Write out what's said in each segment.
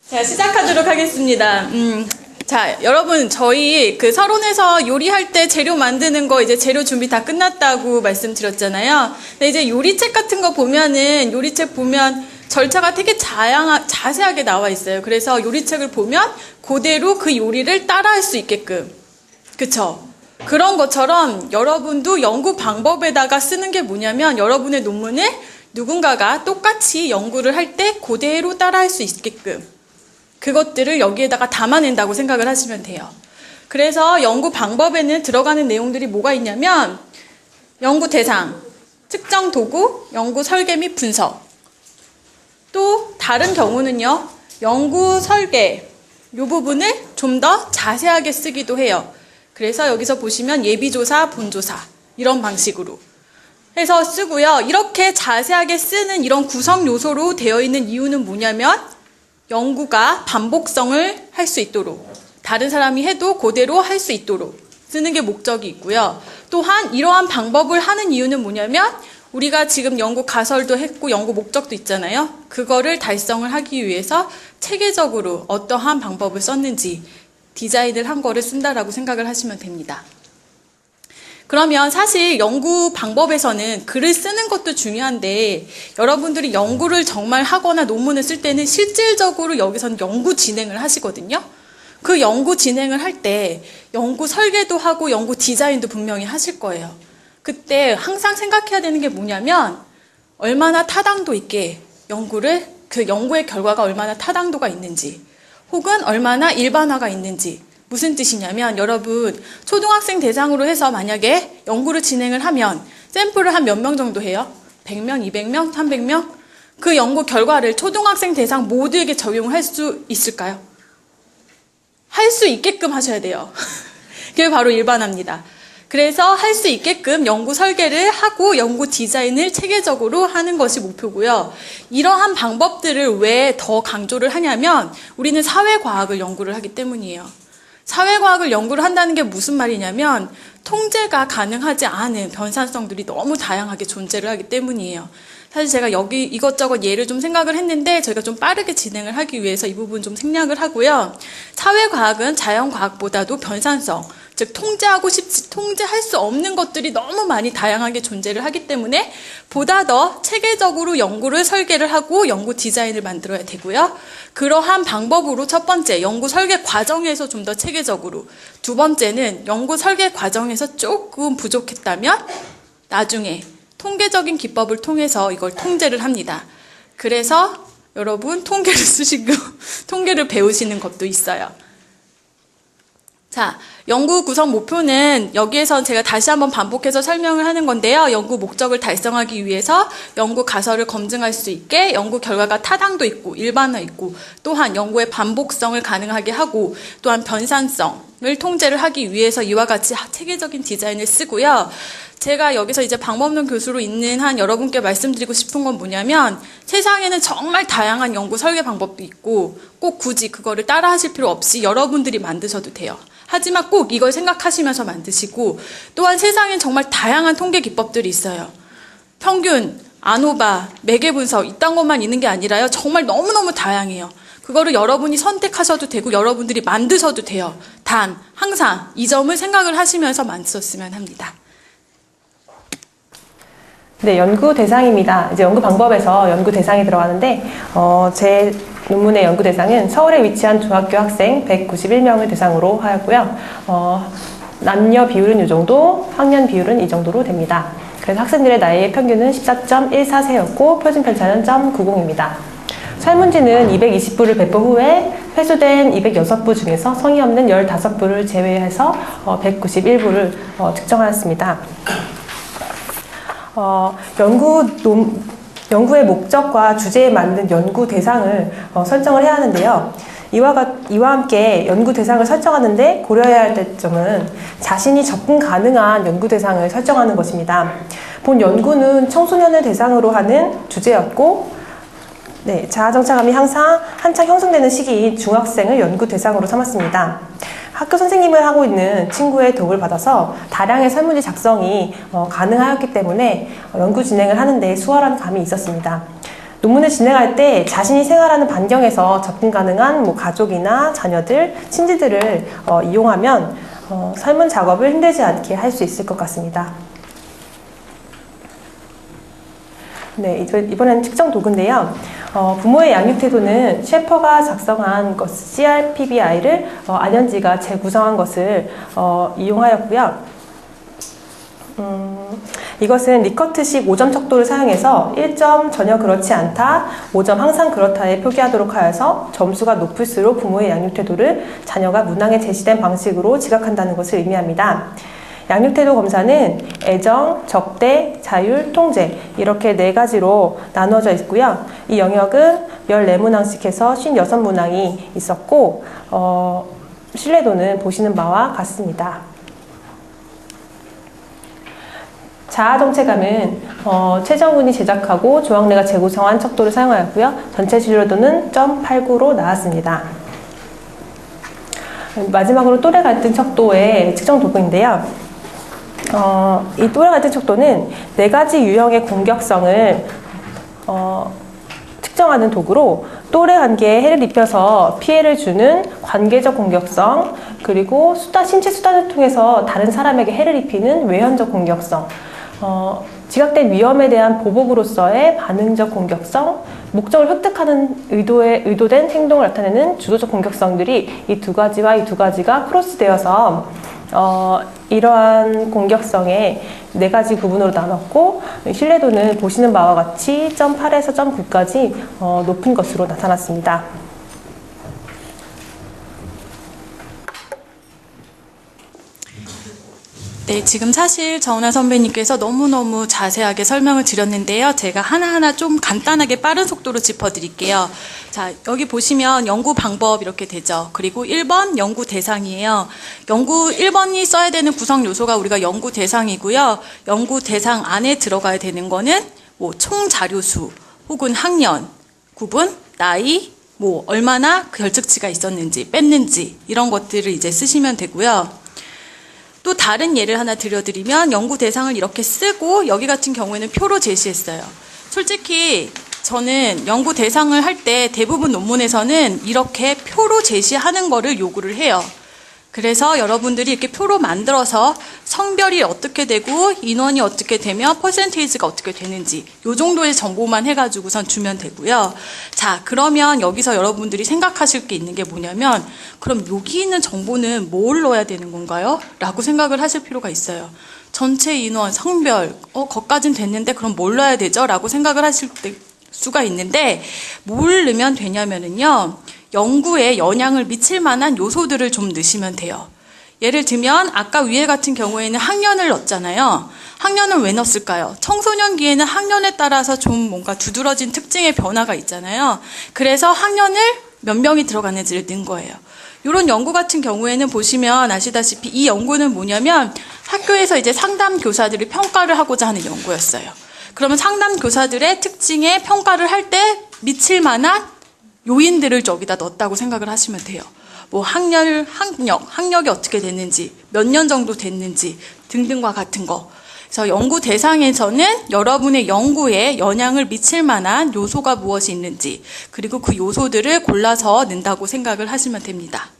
자, 시작하도록 하겠습니다. 자, 여러분, 저희 그 서론에서 요리할 때 재료 만드는 거 이제 재료 준비 다 끝났다고 말씀드렸잖아요. 근데 이제 요리책 같은 거 보면은, 요리책 보면 절차가 되게 자세하게 나와 있어요. 그래서 요리책을 보면 그대로 그 요리를 따라할 수 있게끔. 그쵸? 그런 것처럼 여러분도 연구 방법에다가 쓰는 게 뭐냐면 여러분의 논문을 누군가가 똑같이 연구를 할 때 그대로 따라할 수 있게끔. 그것들을 여기에다가 담아낸다고 생각을 하시면 돼요. 그래서 연구 방법에는 들어가는 내용들이 뭐가 있냐면 연구 대상, 측정 도구, 연구 설계 및 분석. 또 다른 경우는요. 연구 설계 이 부분을 좀 더 자세하게 쓰기도 해요. 그래서 여기서 보시면 예비조사, 본조사 이런 방식으로 해서 쓰고요. 이렇게 자세하게 쓰는 이런 구성 요소로 되어 있는 이유는 뭐냐면 연구가 반복성을 할 수 있도록 다른 사람이 해도 그대로 할 수 있도록 쓰는 게 목적이 있고요. 또한 이러한 방법을 하는 이유는 뭐냐면 우리가 지금 연구 가설도 했고 연구 목적도 있잖아요. 그거를 달성을 하기 위해서 체계적으로 어떠한 방법을 썼는지 디자인을 한 거를 쓴다라고 생각을 하시면 됩니다. 그러면 사실 연구 방법에서는 글을 쓰는 것도 중요한데 여러분들이 연구를 정말 하거나 논문을 쓸 때는 실질적으로 여기서는 연구 진행을 하시거든요. 그 연구 진행을 할 때 연구 설계도 하고 연구 디자인도 분명히 하실 거예요. 그때 항상 생각해야 되는 게 뭐냐면 얼마나 타당도 있게 그 연구의 결과가 얼마나 타당도가 있는지 혹은 얼마나 일반화가 있는지 무슨 뜻이냐면 여러분 초등학생 대상으로 해서 만약에 연구를 진행을 하면 샘플을 한 몇 명 정도 해요? 100명, 200명, 300명? 그 연구 결과를 초등학생 대상 모두에게 적용할 수 있을까요? 할 수 있게끔 하셔야 돼요. 그게 바로 일반화입니다. 그래서 할 수 있게끔 연구 설계를 하고 연구 디자인을 체계적으로 하는 것이 목표고요. 이러한 방법들을 왜 더 강조를 하냐면 우리는 사회과학을 연구를 하기 때문이에요. 사회과학을 연구를 한다는 게 무슨 말이냐면 통제가 가능하지 않은 변산성들이 너무 다양하게 존재를 하기 때문이에요. 사실 제가 여기 이것저것 예를 좀 생각을 했는데 저희가 좀 빠르게 진행을 하기 위해서 이 부분 좀 생략을 하고요. 사회과학은 자연과학보다도 변산성, 즉 통제할 수 없는 것들이 너무 많이 다양하게 존재를 하기 때문에 보다 더 체계적으로 연구를 설계를 하고 연구 디자인을 만들어야 되고요. 그러한 방법으로 첫 번째 연구 설계 과정에서 좀 더 체계적으로, 두 번째는 연구 설계 과정에서 조금 부족했다면 나중에 통계적인 기법을 통해서 이걸 통제를 합니다. 그래서 여러분 통계를 쓰시고 통계를 배우시는 것도 있어요. 자, 연구 구성 목표는 여기에서 제가 다시 한번 반복해서 설명을 하는 건데요. 연구 목적을 달성하기 위해서 연구 가설을 검증할 수 있게 연구 결과가 타당도 있고 일반화 있고 또한 연구의 반복성을 가능하게 하고 또한 변산성을 통제를 하기 위해서 이와 같이 체계적인 디자인을 쓰고요. 제가 여기서 이제 방법론 교수로 있는 한 여러분께 말씀드리고 싶은 건 뭐냐면 세상에는 정말 다양한 연구 설계 방법도 있고 꼭 굳이 그거를 따라 하실 필요 없이 여러분들이 만드셔도 돼요. 하지만 꼭 이걸 생각하시면서 만드시고 또한 세상엔 정말 다양한 통계 기법들이 있어요. 평균, 아노바, 매개 분석 이딴 것만 있는 게 아니라요. 정말 너무너무 다양해요. 그거를 여러분이 선택하셔도 되고 여러분들이 만드셔도 돼요. 단 항상 이 점을 생각을 하시면서 만드셨으면 합니다. 네, 연구 대상입니다. 이제 연구 방법에서 연구 대상이 들어가는데, 제 논문의 연구 대상은 서울에 위치한 중학교 학생 191명을 대상으로 하였고요. 남녀 비율은 이 정도, 학년 비율은 이 정도로 됩니다. 그래서 학생들의 나이의 평균은 14.14세였고, 표준 편차는 0.90입니다. 설문지는 220부를 배포 후에 회수된 206부 중에서 성의 없는 15부를 제외해서 191부를 측정하였습니다. 연구의 목적과 주제에 맞는 연구 대상을 설정을 해야 하는데요. 이와 함께 연구 대상을 설정하는데 고려해야 할 점은 자신이 접근 가능한 연구 대상을 설정하는 것입니다. 본 연구는 청소년을 대상으로 하는 주제였고, 자아정착감이 한창 형성되는 시기인 중학생을 연구 대상으로 삼았습니다. 학교 선생님을 하고 있는 친구의 도움을 받아서 다량의 설문지 작성이 가능하였기 때문에 연구 진행을 하는데 수월한 감이 있었습니다. 논문을 진행할 때 자신이 생활하는 반경에서 접근 가능한 가족이나 자녀들, 친지들을 이용하면 설문 작업을 힘들지 않게 할 수 있을 것 같습니다. 네, 이번엔 측정 도구인데요. 부모의 양육 태도는 셰퍼가 작성한 CRPBI를 안현지가 재구성한 것을 이용하였고요. 이것은 리커트식 5점 척도를 사용해서 1점 전혀 그렇지 않다, 5점 항상 그렇다에 표기하도록 하여서 점수가 높을수록 부모의 양육 태도를 자녀가 문항에 제시된 방식으로 지각한다는 것을 의미합니다. 양육태도 검사는 애정, 적대, 자율, 통제 이렇게 4가지로 나누어져 있고요. 이 영역은 14문항씩 해서 56문항이 있었고 신뢰도는 보시는 바와 같습니다. 자아정체감은 최정훈이 제작하고 조학래가 재구성한 척도를 사용하였고요. 전체 신뢰도는 0.89로 나왔습니다. 마지막으로 또래 갈등 척도의 측정 도구인데요. 이 또래 갈등 척도는 4가지 유형의 공격성을 측정하는 도구로 또래 관계에 해를 입혀서 피해를 주는 관계적 공격성, 그리고 신체 수단을 통해서 다른 사람에게 해를 입히는 외현적 공격성, 지각된 위험에 대한 보복으로서의 반응적 공격성, 목적을 획득하는 의도된 행동을 나타내는 주도적 공격성들이 이 2가지와 이 2가지가 크로스되어서 이러한 공격성의 4가지 구분으로 나눴고 신뢰도는 보시는 바와 같이 0.8에서 0.9까지 높은 것으로 나타났습니다. 네, 지금 사실 정은아 선배님께서 너무너무 자세하게 설명을 드렸는데요. 제가 하나하나 좀 간단하게 빠른 속도로 짚어드릴게요. 자, 여기 보시면 연구 방법 이렇게 되죠. 그리고 1번 연구 대상이에요. 1번이 써야 되는 구성 요소가 우리가 연구 대상이고요. 연구 대상 안에 들어가야 되는 거는 총 자료수 혹은 학년, 구분, 나이, 얼마나 결측치가 있었는지, 뺐는지 이런 것들을 이제 쓰시면 되고요. 또 다른 예를 하나 들려드리면 연구 대상을 이렇게 쓰고 여기 같은 경우에는 표로 제시했어요. 솔직히 저는 연구 대상을 할 때 대부분 논문에서는 이렇게 표로 제시하는 거를 요구를 해요. 그래서 여러분들이 이렇게 표로 만들어서 성별이 어떻게 되고 인원이 어떻게 되며 퍼센테이지가 어떻게 되는지 요 정도의 정보만 해가지고선 주면 되고요. 자, 그러면 여기서 여러분들이 생각하실 게 있는 게 뭐냐면 그럼 여기 있는 정보는 뭘 넣어야 되는 건가요? 라고 생각을 하실 필요가 있어요. 전체 인원, 성별, 거기까진 됐는데 그럼 뭘 넣어야 되죠? 라고 생각을 하실 수가 있는데 뭘 넣으면 되냐면은요. 연구에 영향을 미칠 만한 요소들을 좀 넣으시면 돼요. 예를 들면 아까 위에 같은 경우에는 학년을 넣었잖아요. 학년은 왜 넣었을까요? 청소년기에는 학년에 따라서 좀 뭔가 두드러진 특징의 변화가 있잖아요. 그래서 학년을 몇 명이 들어가는지를 넣은 거예요. 이런 연구 같은 경우에는 보시면 아시다시피 이 연구는 뭐냐면 학교에서 이제 상담 교사들이 평가를 하고자 하는 연구였어요. 그러면 상담 교사들의 특징에 평가를 할 때 미칠 만한 요인들을 저기다 넣었다고 생각을 하시면 돼요. 학력이 어떻게 됐는지, 몇 년 정도 됐는지 등등과 같은 거. 그래서 연구 대상에서는 여러분의 연구에 영향을 미칠 만한 요소가 무엇이 있는지, 그리고 그 요소들을 골라서 넣는다고 생각을 하시면 됩니다.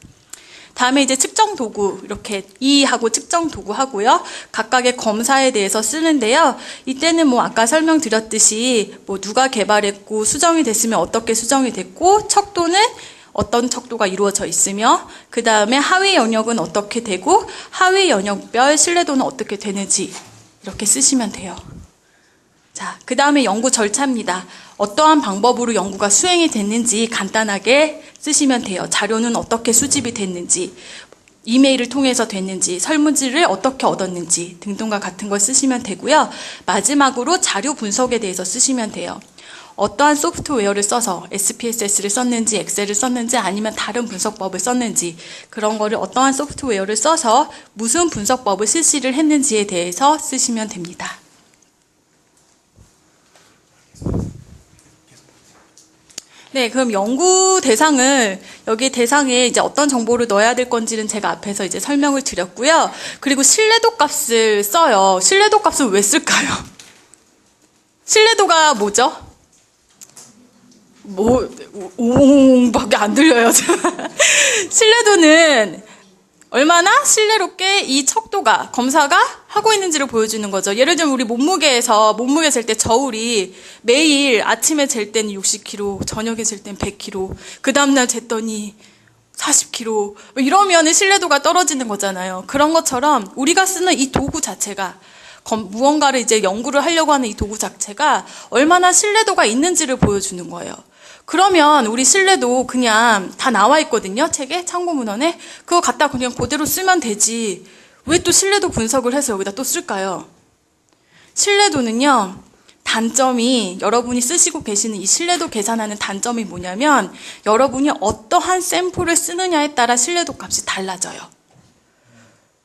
다음에 이제 측정 도구, 이렇게 이하고 측정 도구 하고요. 각각의 검사에 대해서 쓰는데요. 이때는 아까 설명드렸듯이 누가 개발했고 수정이 됐으면 어떻게 수정이 됐고 척도는 어떤 척도가 이루어져 있으며 그 다음에 하위 영역은 어떻게 되고 하위 영역별 신뢰도는 어떻게 되는지 이렇게 쓰시면 돼요. 자, 그 다음에 연구 절차입니다. 어떠한 방법으로 연구가 수행이 됐는지 간단하게 쓰시면 돼요. 자료는 어떻게 수집이 됐는지, 이메일을 통해서 됐는지, 설문지를 어떻게 얻었는지 등등과 같은 걸 쓰시면 되고요. 마지막으로 자료 분석에 대해서 쓰시면 돼요. 어떠한 소프트웨어를 써서 SPSS를 썼는지, 엑셀을 썼는지, 아니면 다른 분석법을 썼는지 그런 거를 어떠한 소프트웨어를 써서 무슨 분석법을 실시를 했는지에 대해서 쓰시면 됩니다. 네, 그럼 연구 대상을 여기 대상에 이제 어떤 정보를 넣어야 될 건지는 제가 앞에서 이제 설명을 드렸고요. 그리고 신뢰도 값을 써요. 신뢰도 값을 왜 쓸까요? 신뢰도가 뭐죠? 뭐 옹밖에 안 들려요. 신뢰도는 얼마나 신뢰롭게 이 척도가 검사가 하고 있는지를 보여주는 거죠. 예를 들면 우리 몸무게 잴 때 저울이 매일 아침에 잴 때는 60kg, 저녁에 잴 때는 100kg, 그 다음날 쟀더니 40kg, 이러면은 신뢰도가 떨어지는 거잖아요. 그런 것처럼 우리가 쓰는 이 도구 자체가, 무언가를 이제 연구를 하려고 하는 이 도구 자체가 얼마나 신뢰도가 있는지를 보여주는 거예요. 그러면 우리 신뢰도 그냥 다 나와 있거든요. 책에, 참고문헌에. 그거 갖다 그냥 그대로 쓰면 되지. 왜 또 신뢰도 분석을 해서 여기다 또 쓸까요? 신뢰도는요, 단점이, 여러분이 쓰시고 계시는 이 신뢰도 계산하는 단점이 뭐냐면, 여러분이 어떠한 샘플을 쓰느냐에 따라 신뢰도 값이 달라져요.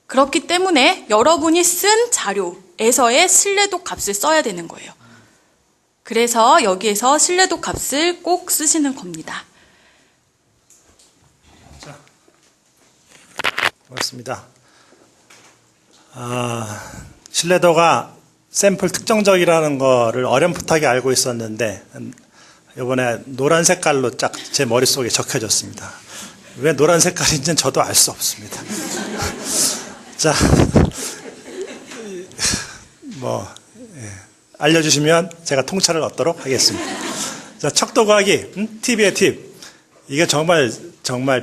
그렇기 때문에 여러분이 쓴 자료에서의 신뢰도 값을 써야 되는 거예요. 그래서 여기에서 신뢰도 값을 꼭 쓰시는 겁니다. 자, 고맙습니다. 신뢰도가 샘플 특정적이라는 거를 어렴풋하게 알고 있었는데 이번에 노란 색깔로 쫙 제 머릿속에 적혀졌습니다. 왜 노란 색깔인지는 저도 알 수 없습니다. 자, 알려주시면 제가 통찰을 얻도록 하겠습니다. 자, 척도 구하기, 팁이에요, 팁. 이게 정말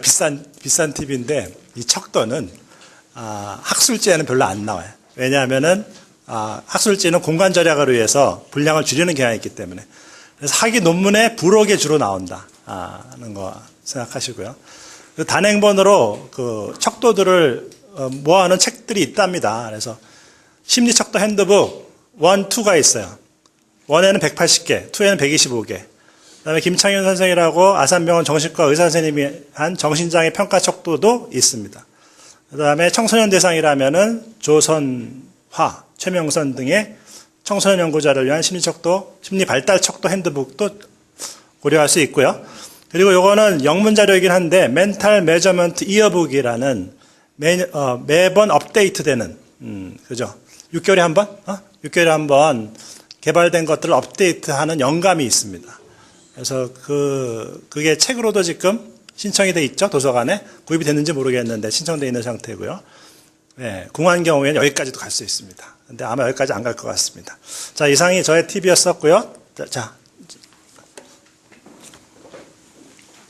비싼 팁인데, 이 척도는, 학술지에는 별로 안 나와요. 왜냐하면은, 학술지는 공간 절약을 위해서 분량을 줄이는 경향이 있기 때문에. 그래서 학위 논문에 부록에 주로 나온다. 하는 거 생각하시고요. 단행본으로 그 척도들을 모아놓은 책들이 있답니다. 그래서 심리척도 핸드북 1, 2가 있어요. 1에는 180개, 2에는 125개. 그 다음에 김창윤 선생이라고 아산병원 정신과 의사 선생님이 한 정신장애 평가 척도도 있습니다. 그 다음에 청소년 대상이라면은 조선화, 최명선 등의 청소년 연구자를 위한 심리척도, 심리발달 척도 핸드북도 고려할 수 있고요. 그리고 요거는 영문 자료이긴 한데 멘탈 메저먼트 이어북이라는 매번 업데이트 되는, 그죠? 6개월에 한 번? 6개월에 한 번 개발된 것들을 업데이트하는 영감이 있습니다. 그래서 그게 책으로도 지금 신청이 돼 있죠. 도서관에. 구입이 됐는지 모르겠는데 신청돼 있는 상태고요. 네, 궁한 경우에는 여기까지도 갈 수 있습니다. 근데 아마 여기까지 안 갈 것 같습니다. 자, 이상이 저의 팁이었었고요. 자,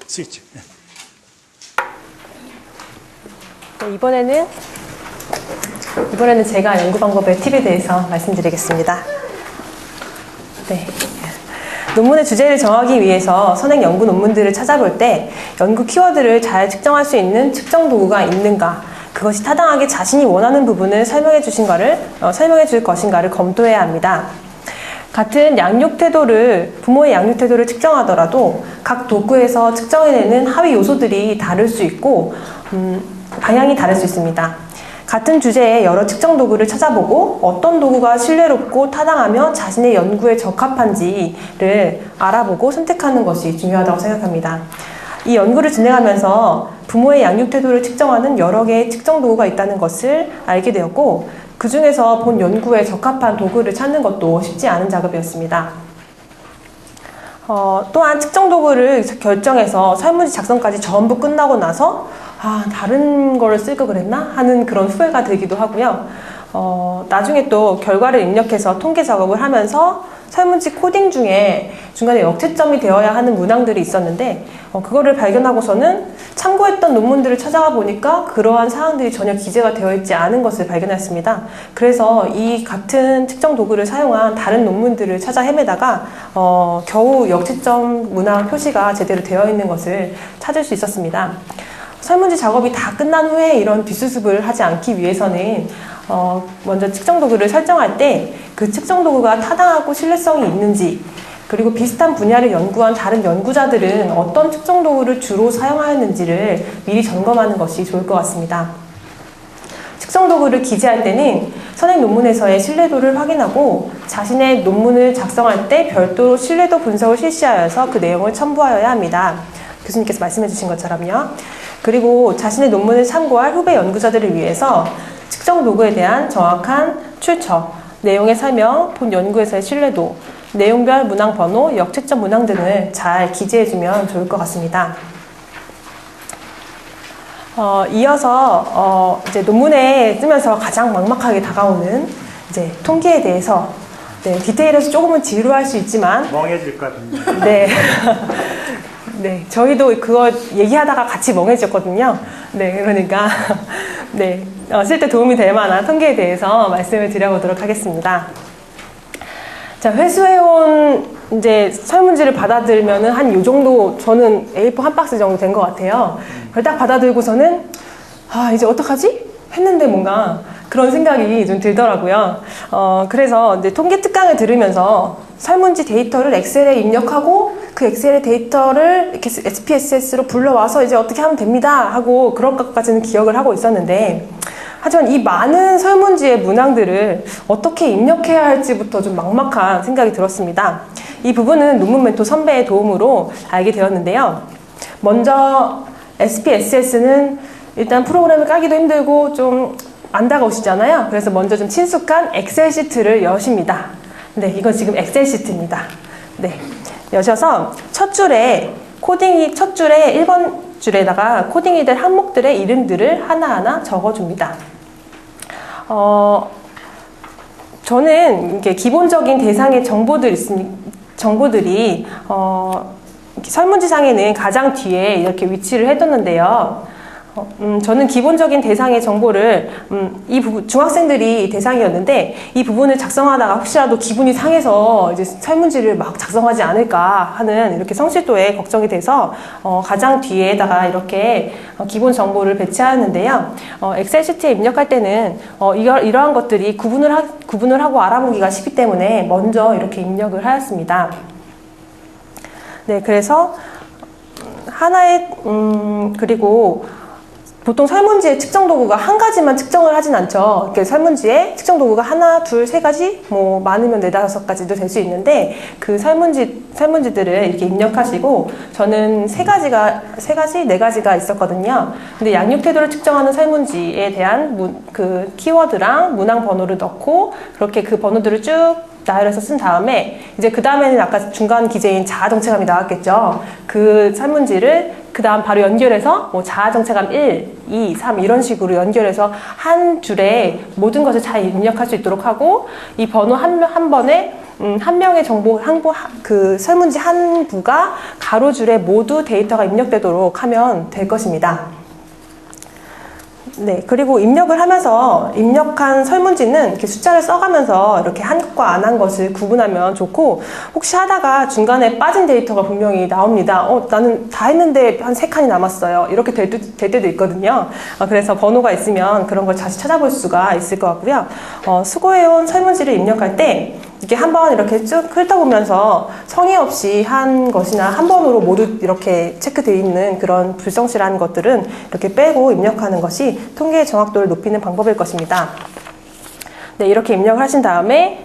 스위치. 네. 네, 이번에는 제가 연구 방법의 팁에 대해서 말씀드리겠습니다. 네. 논문의 주제를 정하기 위해서 선행 연구 논문들을 찾아볼 때 연구 키워드를 잘 측정할 수 있는 측정 도구가 있는가, 그것이 타당하게 자신이 원하는 부분을 설명해 줄 것인가를 검토해야 합니다. 같은 부모의 양육 태도를 측정하더라도 각 도구에서 측정해내는 하위 요소들이 다를 수 있고 방향이 다를 수 있습니다. 같은 주제의 여러 측정 도구를 찾아보고 어떤 도구가 신뢰롭고 타당하며 자신의 연구에 적합한지를 알아보고 선택하는 것이 중요하다고 생각합니다. 이 연구를 진행하면서 부모의 양육 태도를 측정하는 여러 개의 측정 도구가 있다는 것을 알게 되었고, 그 중에서 본 연구에 적합한 도구를 찾는 것도 쉽지 않은 작업이었습니다. 또한 측정 도구를 결정해서 설문지 작성까지 전부 끝나고 나서 다른 거를 쓸 걸 그랬나? 하는 그런 후회가 들기도 하고요. 나중에 또 결과를 입력해서 통계 작업을 하면서 설문지 코딩 중에 중간에 역채점이 되어야 하는 문항들이 있었는데 그거를 발견하고서는 참고했던 논문들을 찾아가 보니까 그러한 사항들이 전혀 기재가 되어 있지 않은 것을 발견했습니다. 그래서 이 같은 측정 도구를 사용한 다른 논문들을 찾아 헤매다가 겨우 역채점 문항 표시가 제대로 되어 있는 것을 찾을 수 있었습니다. 설문지 작업이 다 끝난 후에 이런 뒷수습을 하지 않기 위해서는 먼저 측정 도구를 설정할 때 그 측정 도구가 타당하고 신뢰성이 있는지, 그리고 비슷한 분야를 연구한 다른 연구자들은 어떤 측정 도구를 주로 사용하였는지를 미리 점검하는 것이 좋을 것 같습니다. 측정 도구를 기재할 때는 선행 논문에서의 신뢰도를 확인하고 자신의 논문을 작성할 때 별도로 신뢰도 분석을 실시하여서 그 내용을 첨부하여야 합니다. 교수님께서 말씀해 주신 것처럼요. 그리고 자신의 논문을 참고할 후배 연구자들을 위해서 측정 도구에 대한 정확한 출처, 내용의 설명, 본 연구에서의 신뢰도, 내용별 문항 번호, 역채점 문항 등을 잘 기재해주면 좋을 것 같습니다. 이어서 이제 논문에 쓰면서 가장 막막하게 다가오는 이제 통계에 대해서 디테일에서 조금은 지루할 수 있지만 멍해질 것 같은데. 네. 네, 저희도 그거 얘기하다가 같이 멍해졌거든요. 네, 그러니까 네, 실제 도움이 될 만한 통계에 대해서 말씀을 드려보도록 하겠습니다. 자, 회수해온 이제 설문지를 받아들면은 한 요 정도, 저는 A4 한 박스 정도 된 것 같아요. 그걸 딱 받아들고서는 이제 어떡하지? 했는데 뭔가 그런 생각이 좀 들더라고요. 그래서 이제 통계 특강을 들으면서 설문지 데이터를 엑셀에 입력하고 그 엑셀의 데이터를 이렇게 SPSS로 불러와서 이제 어떻게 하면 됩니다 하고 그런 것까지는 기억을 하고 있었는데, 하지만 이 많은 설문지의 문항들을 어떻게 입력해야 할지부터 좀 막막한 생각이 들었습니다. 이 부분은 논문 멘토 선배의 도움으로 알게 되었는데요. 먼저 SPSS는 일단 프로그램을 까기도 힘들고 좀 안 다가오시잖아요. 그래서 먼저 좀 친숙한 엑셀 시트를 여십니다. 네, 이건 지금 엑셀 시트입니다. 네, 여셔서 첫 줄에 1번 줄에다가 코딩이 될 항목들의 이름들을 하나하나 적어줍니다. 저는 이게 기본적인 대상의 정보들이 설문지상에는 가장 뒤에 이렇게 위치를 해뒀는데요. 저는 기본적인 대상의 정보를 이 부분, 중학생들이 대상이었는데 이 부분을 작성하다가 혹시라도 기분이 상해서 이제 설문지를 막 작성하지 않을까 하는 이렇게 성실도에 걱정이 돼서 가장 뒤에다가 이렇게 기본 정보를 배치하였는데요. 엑셀 시트에 입력할 때는 이러한 것들이 구분을 하고 알아보기가 쉽기 때문에 먼저 이렇게 입력을 하였습니다. 네, 그래서 그리고 보통 설문지의 측정 도구가 한 가지만 측정을 하진 않죠. 이렇게 설문지에 측정 도구가 하나, 둘, 세 가지, 뭐 많으면 네다섯 가지도 될 수 있는데 그 설문지들을 이렇게 입력하시고, 저는 네 가지가 있었거든요. 근데 양육 태도를 측정하는 설문지에 대한 그 키워드랑 문항 번호를 넣고 그렇게 그 번호들을 쭉 나열해서 쓴 다음에 이제 그 다음에는 아까 중간 기재인 자아정체감이 나왔겠죠. 그 설문지를 그 다음 바로 연결해서 뭐 자아정체감 1, 2, 3 이런 식으로 연결해서 한 줄에 모든 것을 잘 입력할 수 있도록 하고, 이 번호 한 번에 한 명의 그 설문지 한 부가 가로줄에 모두 데이터가 입력되도록 하면 될 것입니다. 네, 그리고 입력을 하면서 입력한 설문지는 이렇게 숫자를 써가면서 이렇게 한 것과 안 한 것을 구분하면 좋고, 혹시 하다가 중간에 빠진 데이터가 분명히 나옵니다. 나는 다 했는데 한 3칸이 남았어요. 이렇게 될 때도 있거든요. 그래서 번호가 있으면 그런 걸 다시 찾아볼 수가 있을 것 같고요. 수고해온 설문지를 입력할 때 이렇게 한번 이렇게 쭉 훑어보면서 성의 없이 한 것이나 한 번으로 모두 이렇게 체크되어 있는 그런 불성실한 것들은 이렇게 빼고 입력하는 것이 통계의 정확도를 높이는 방법일 것입니다. 네, 이렇게 입력을 하신 다음에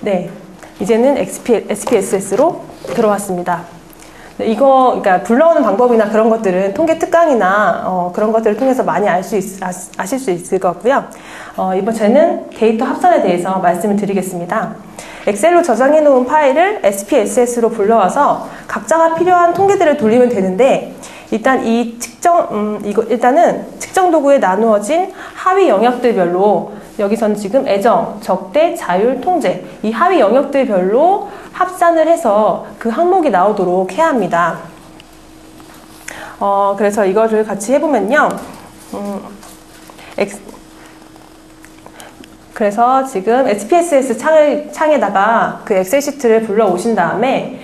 네, 이제는 SPSS로 들어왔습니다. 네, 그러니까 불러오는 방법이나 그런 것들은 통계 특강이나 그런 것들을 통해서 많이 아실 수 있을 것 같고요. 이번 저는 데이터 합산에 대해서 말씀을 드리겠습니다. 엑셀로 저장해 놓은 파일을 SPSS로 불러와서 각자가 필요한 통계들을 돌리면 되는데, 일단 일단은 측정 도구에 나누어진 하위 영역들별로, 여기서는 지금 애정, 적대, 자율, 통제, 이 하위 영역들별로 합산을 해서 그 항목이 나오도록 해야 합니다. 그래서 이거를 같이 해보면요. 그래서 지금 SPSS 창에다가 그 엑셀 시트를 불러오신 다음에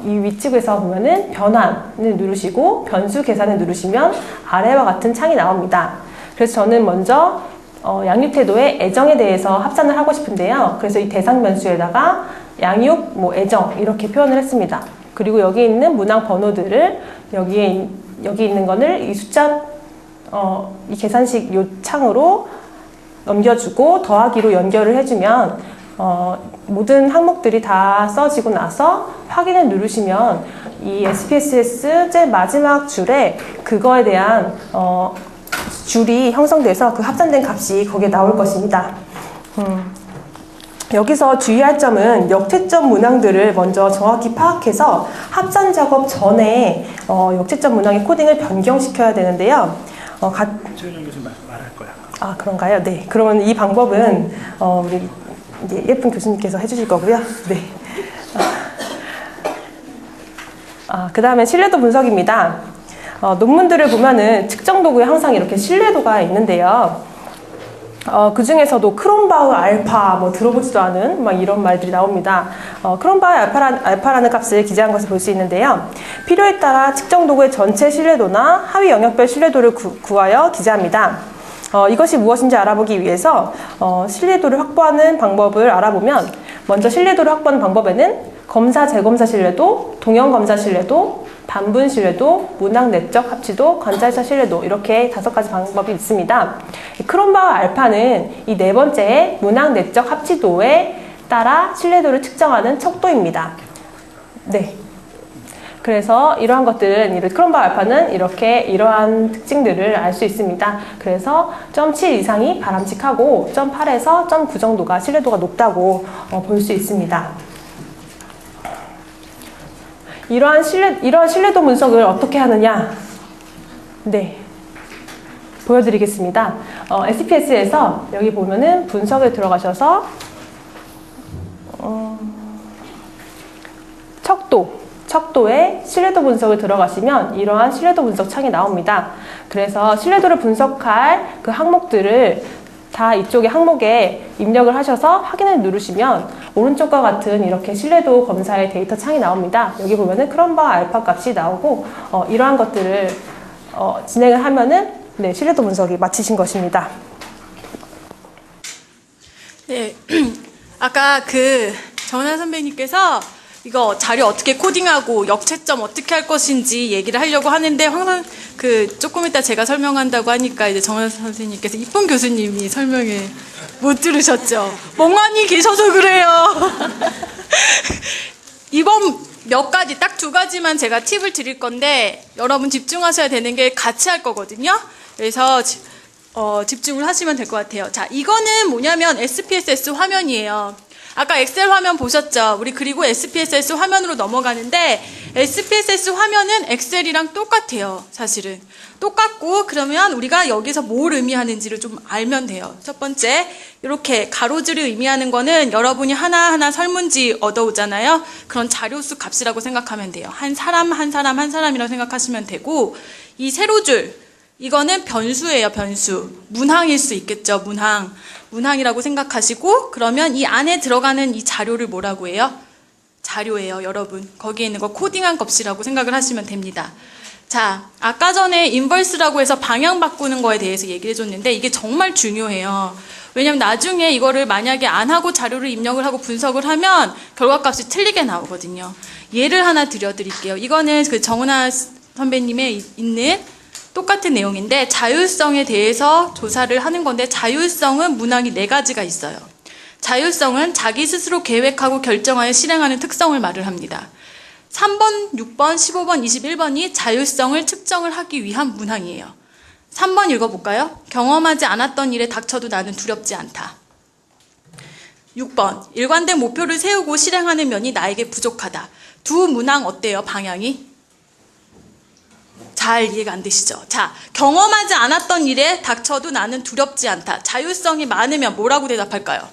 이 위쪽에서 보면은 변환을 누르시고 변수 계산을 누르시면 아래와 같은 창이 나옵니다. 그래서 저는 먼저 양육 태도의 애정에 대해서 합산을 하고 싶은데요. 그래서 이 대상 변수에다가 양육, 애정 이렇게 표현을 했습니다. 그리고 여기 있는 문항 번호들을 여기 있는 거를 이 숫자 이 계산식 요 창으로 넘겨주고 더하기로 연결을 해주면 모든 항목들이 다 써지고 나서 확인을 누르시면 이 SPSS 제일 마지막 줄에 그거에 대한 줄이 형성돼서 그 합산된 값이 거기에 나올 것입니다. 여기서 주의할 점은 역채점 문항들을 먼저 정확히 파악해서 합산 작업 전에 역채점 문항의 코딩을 변경시켜야 되는데요. 최윤영 교수님 말할 거야. 아, 그런가요? 네. 그러면 이 방법은 우리 이제 예쁜 교수님께서 해주실 거고요. 네. 그 다음에 신뢰도 분석입니다. 논문들을 보면은 측정 도구에 항상 이렇게 신뢰도가 있는데요. 그 중에서도 크롬바우 알파, 뭐 들어보지도 않은 막 이런 말들이 나옵니다. 크롬바우 알파라는 값을 기재한 것을 볼 수 있는데요. 필요에 따라 측정 도구의 전체 신뢰도나 하위 영역별 신뢰도를 구하여 기재합니다. 이것이 무엇인지 알아보기 위해서 신뢰도를 확보하는 방법을 알아보면, 먼저 신뢰도를 확보하는 방법에는 검사, 재검사 신뢰도, 동형 검사 신뢰도, 단분 신뢰도, 문항 내적 합치도, 관찰사 신뢰도, 이렇게 5가지 방법이 있습니다. 크롬바우 알파는 이 네 번째 문항 내적 합치도에 따라 신뢰도를 측정하는 척도입니다. 네. 그래서 이러한 것들은, 크롬바우 알파는 이러한 특징들을 알 수 있습니다. 그래서 0.7 이상이 바람직하고 0.8에서 0.9 정도가 신뢰도가 높다고 볼 수 있습니다. 이러한 신뢰도 분석을 어떻게 하느냐? 네. 보여드리겠습니다. SPSS에서 여기 보면은 분석에 들어가셔서, 척도에 신뢰도 분석을 들어가시면 이러한 신뢰도 분석 창이 나옵니다. 그래서 신뢰도를 분석할 그 항목들을 다 이쪽에 항목에 입력을 하셔서 확인을 누르시면 오른쪽과 같은 이렇게 신뢰도 검사의 데이터 창이 나옵니다. 여기 보면은 크롬바우 알파 값이 나오고, 이러한 것들을 진행을 하면은 네, 신뢰도 분석이 마치신 것입니다. 네, 아까 정은아 선배님께서 이거 자료 어떻게 코딩하고 역채점 어떻게 할 것인지 얘기를 하려고 하는데, 항상 조금 이따 제가 설명한다고 하니까 이제 정은아 선생님께서 이쁜 교수님이 설명을 못 들으셨죠? 멍하니 계셔서 그래요. 이번 몇 가지, 딱 2가지만 제가 팁을 드릴 건데, 여러분 집중하셔야 되는 게 같이 할 거거든요. 그래서 집중을 하시면 될 것 같아요. 자, 이거는 뭐냐면 SPSS 화면이에요. 아까 엑셀 화면 보셨죠? 우리 그리고 SPSS 화면으로 넘어가는데, SPSS 화면은 엑셀이랑 똑같아요. 사실은 똑같고, 그러면 우리가 여기서 뭘 의미하는지를 좀 알면 돼요. 첫 번째, 이렇게 가로줄이 의미하는 거는 여러분이 하나하나 설문지 얻어오잖아요. 그런 자료수 값이라고 생각하면 돼요. 한 사람이라고 생각하시면 되고, 이 세로줄, 이거는 변수예요. 변수. 문항일 수 있겠죠. 문항이라고 생각하시고, 그러면 이 안에 들어가는 이 자료를 뭐라고 해요? 자료예요, 여러분. 거기에 있는 거 코딩한 값이라고 생각을 하시면 됩니다. 자, 아까 전에 인버스라고 해서 방향 바꾸는 거에 대해서 얘기를 해줬는데, 이게 정말 중요해요. 왜냐면 나중에 이거를 만약에 안 하고 자료를 입력을 하고 분석을 하면 결과값이 틀리게 나오거든요. 예를 하나 드려드릴게요. 이거는 정은아 선배님의 있는 똑같은 내용인데, 자율성에 대해서 조사를 하는 건데, 자율성은 문항이 4가지가 있어요. 자율성은 자기 스스로 계획하고 결정하여 실행하는 특성을 말을 합니다. 3번, 6번, 15번, 21번이 자율성을 측정을 하기 위한 문항이에요. 3번 읽어볼까요? 경험하지 않았던 일에 닥쳐도 나는 두렵지 않다. 6번, 일관된 목표를 세우고 실행하는 면이 나에게 부족하다. 두 문항 어때요, 방향이? 잘 이해가 안 되시죠? 자, 경험하지 않았던 일에 닥쳐도 나는 두렵지 않다. 자율성이 많으면 뭐라고 대답할까요?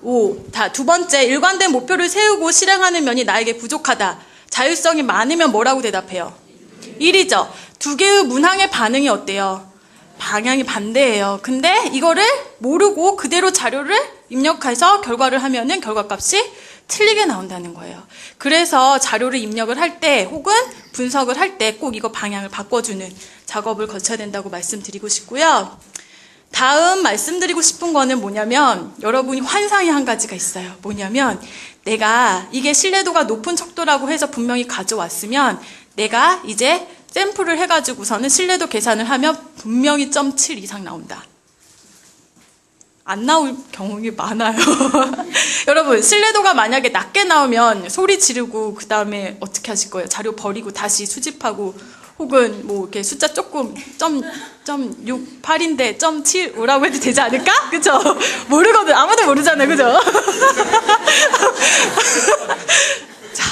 5. 다 2번째, 일관된 목표를 세우고 실행하는 면이 나에게 부족하다. 자율성이 많으면 뭐라고 대답해요? 1이죠. 2개의 문항의 반응이 어때요? 방향이 반대예요. 근데 이거를 모르고 그대로 자료를 입력해서 결과를 하면은 결과값이 틀리게 나온다는 거예요. 그래서 자료를 입력을 할 때 혹은 분석을 할 때 꼭 이거 방향을 바꿔주는 작업을 거쳐야 된다고 말씀드리고 싶고요. 다음 말씀드리고 싶은 거는 뭐냐면, 여러분이 환상이 한 가지가 있어요. 뭐냐면, 내가 이게 신뢰도가 높은 척도라고 해서 분명히 가져왔으면 내가 이제 샘플을 해가지고서는 신뢰도 계산을 하면 분명히 0.7 이상 나온다. 안 나올 경우가 많아요. 여러분, 신뢰도가 만약에 낮게 나오면 소리 지르고 그 다음에 어떻게 하실 거예요? 자료 버리고 다시 수집하고 혹은 뭐 이렇게 숫자 조금 0.68인데 0.75라고 해도 되지 않을까? 그쵸? 모르거든. 아무도 모르잖아요. 그죠? 자,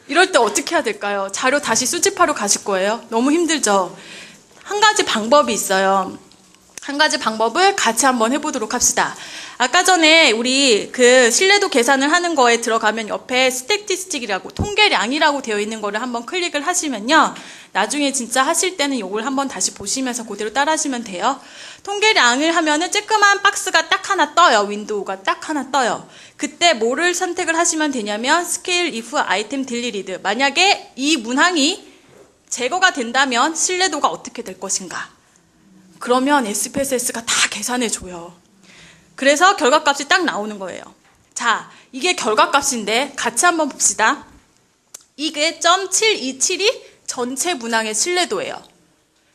이럴 때 어떻게 해야 될까요? 자료 다시 수집하러 가실 거예요? 너무 힘들죠? 한 가지 방법이 있어요. 한 가지 방법을 같이 한번 해보도록 합시다. 아까 전에 우리 그 신뢰도 계산을 하는 거에 들어가면 옆에 스태티스틱이라고 통계량이라고 되어 있는 거를 한번 클릭을 하시면요. 나중에 진짜 하실 때는 이걸 한번 다시 보시면서 그대로 따라 하시면 돼요. 통계량을 하면은 쬐끄만 박스가 딱 하나 떠요. 윈도우가 딱 하나 떠요. 그때 뭐를 선택을 하시면 되냐면 scale if item deleted. 만약에 이 문항이 제거가 된다면 신뢰도가 어떻게 될 것인가. 그러면 SPSS가 다 계산해줘요. 그래서 결과값이 딱 나오는 거예요. 자, 이게 결과값인데 같이 한번 봅시다. 이게 0.727이 전체 문항의 신뢰도예요.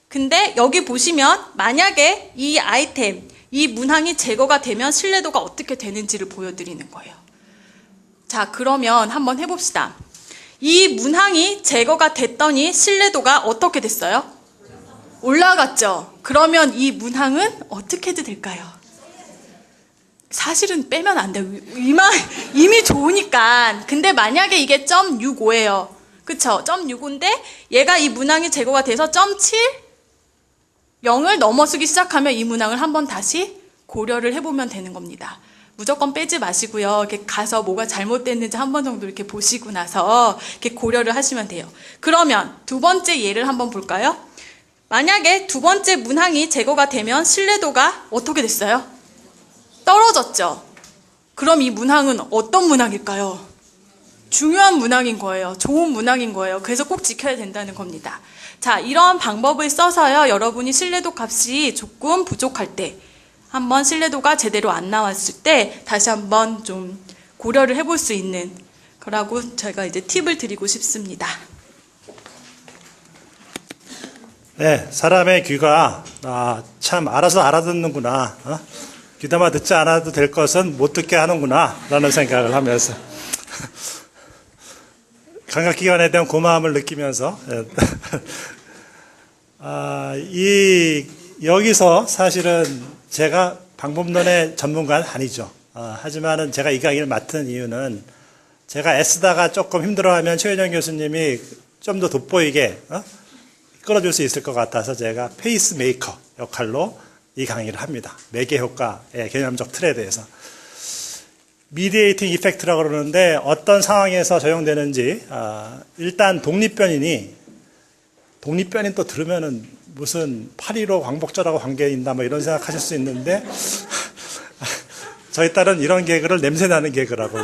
근데 여기 보시면 만약에 이 아이템, 이 문항이 제거가 되면 신뢰도가 어떻게 되는지를 보여드리는 거예요. 자, 그러면 한번 해봅시다. 이 문항이 제거가 됐더니 신뢰도가 어떻게 됐어요? 올라갔죠. 그러면 이 문항은 어떻게 해도 될까요? 사실은 빼면 안 돼요. 이미 좋으니까. 근데 만약에 이게 0.65예요. 그쵸? 0.65인데 얘가 이 문항이 제거가 돼서 0.70을 넘어서기 시작하면 이 문항을 한번 다시 고려를 해보면 되는 겁니다. 무조건 빼지 마시고요. 이렇게 가서 뭐가 잘못됐는지 한 번 정도 이렇게 보시고 나서 이렇게 고려를 하시면 돼요. 그러면 두 번째 예를 한번 볼까요? 만약에 두 번째 문항이 제거가 되면 신뢰도가 어떻게 됐어요? 떨어졌죠. 그럼 이 문항은 어떤 문항일까요? 중요한 문항인 거예요. 좋은 문항인 거예요. 그래서 꼭 지켜야 된다는 겁니다. 자, 이런 방법을 써서요. 여러분이 신뢰도 값이 조금 부족할 때, 한번 신뢰도가 제대로 안 나왔을 때 다시 한번 좀 고려를 해볼 수 있는 거라고 제가 이제 팁을 드리고 싶습니다. 네, 사람의 귀가 참 알아서 알아듣는구나. 귀담아 듣지 않아도 될 것은 못 듣게 하는구나 라는 생각을 하면서 감각기관에 대한 고마움을 느끼면서 여기서 사실은 제가 방법론의 전문가는 아니죠. 하지만은 제가 이 강의를 맡은 이유는 제가 애쓰다가 조금 힘들어하면 최현정 교수님이 좀 더 돋보이게 끌어줄 수 있을 것 같아서 제가 페이스메이커 역할로 이 강의를 합니다. 매개 효과의 개념적 틀에 대해서. 미디에이팅 이펙트라고 그러는데 어떤 상황에서 적용되는지 일단 독립변인 또 들으면은 무슨 8.15 광복절하고 관계 있나 뭐 이런 생각하실 수 있는데 저희 딸은 이런 개그를 냄새나는 개그라고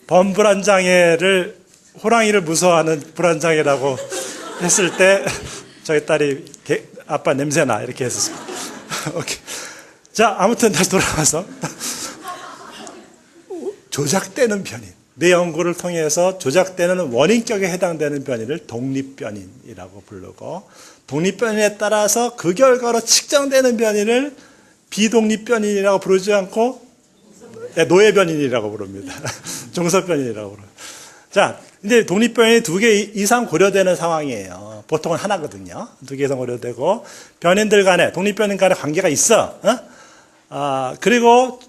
범불안장애를 호랑이를 무서워하는 불안장애라고 했을 때 저희 딸이 아빠 냄새나 이렇게 했었습니다. 오케이. 자, 아무튼 다시 돌아와서 조작되는 변인. 내 연구를 통해서 조작되는 원인격에 해당되는 변인을 독립변인이라고 부르고 독립변인에 따라서 그 결과로 측정되는 변인을 비독립변인이라고 부르지 않고 노예변인이라고 부릅니다. 종속변인이라고 부릅니다. 자, 이제 독립변인이 2개 이상 고려되는 상황이에요. 보통은 하나거든요. 2개 이상 고려되고 변인들 간에 독립변인 간에 관계가 있어. 그리고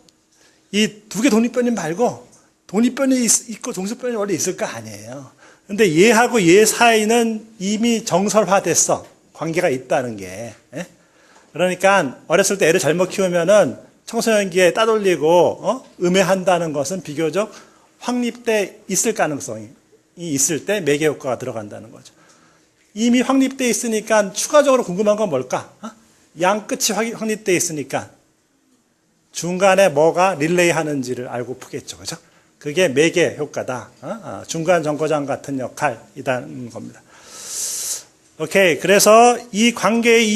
이 2개 독립변인 말고 독립변인이 있고 종속변인이 원래 있을 거 아니에요. 근데 얘하고 얘 사이는 이미 정설화됐어. 관계가 있다는 게. 그러니까 어렸을 때 애를 잘못 키우면은 청소년기에 따돌리고 음해한다는 것은 비교적 확립돼 있을 가능성이 있을 때 매개 효과가 들어간다는 거죠. 이미 확립돼 있으니까 추가적으로 궁금한 건 뭘까? 양 끝이 확립돼 있으니까 중간에 뭐가 릴레이 하는지를 알고 푸겠죠. 그죠? 그게 매개 효과다. 중간 정거장 같은 역할이라는 겁니다. 오케이. 그래서 이 관계의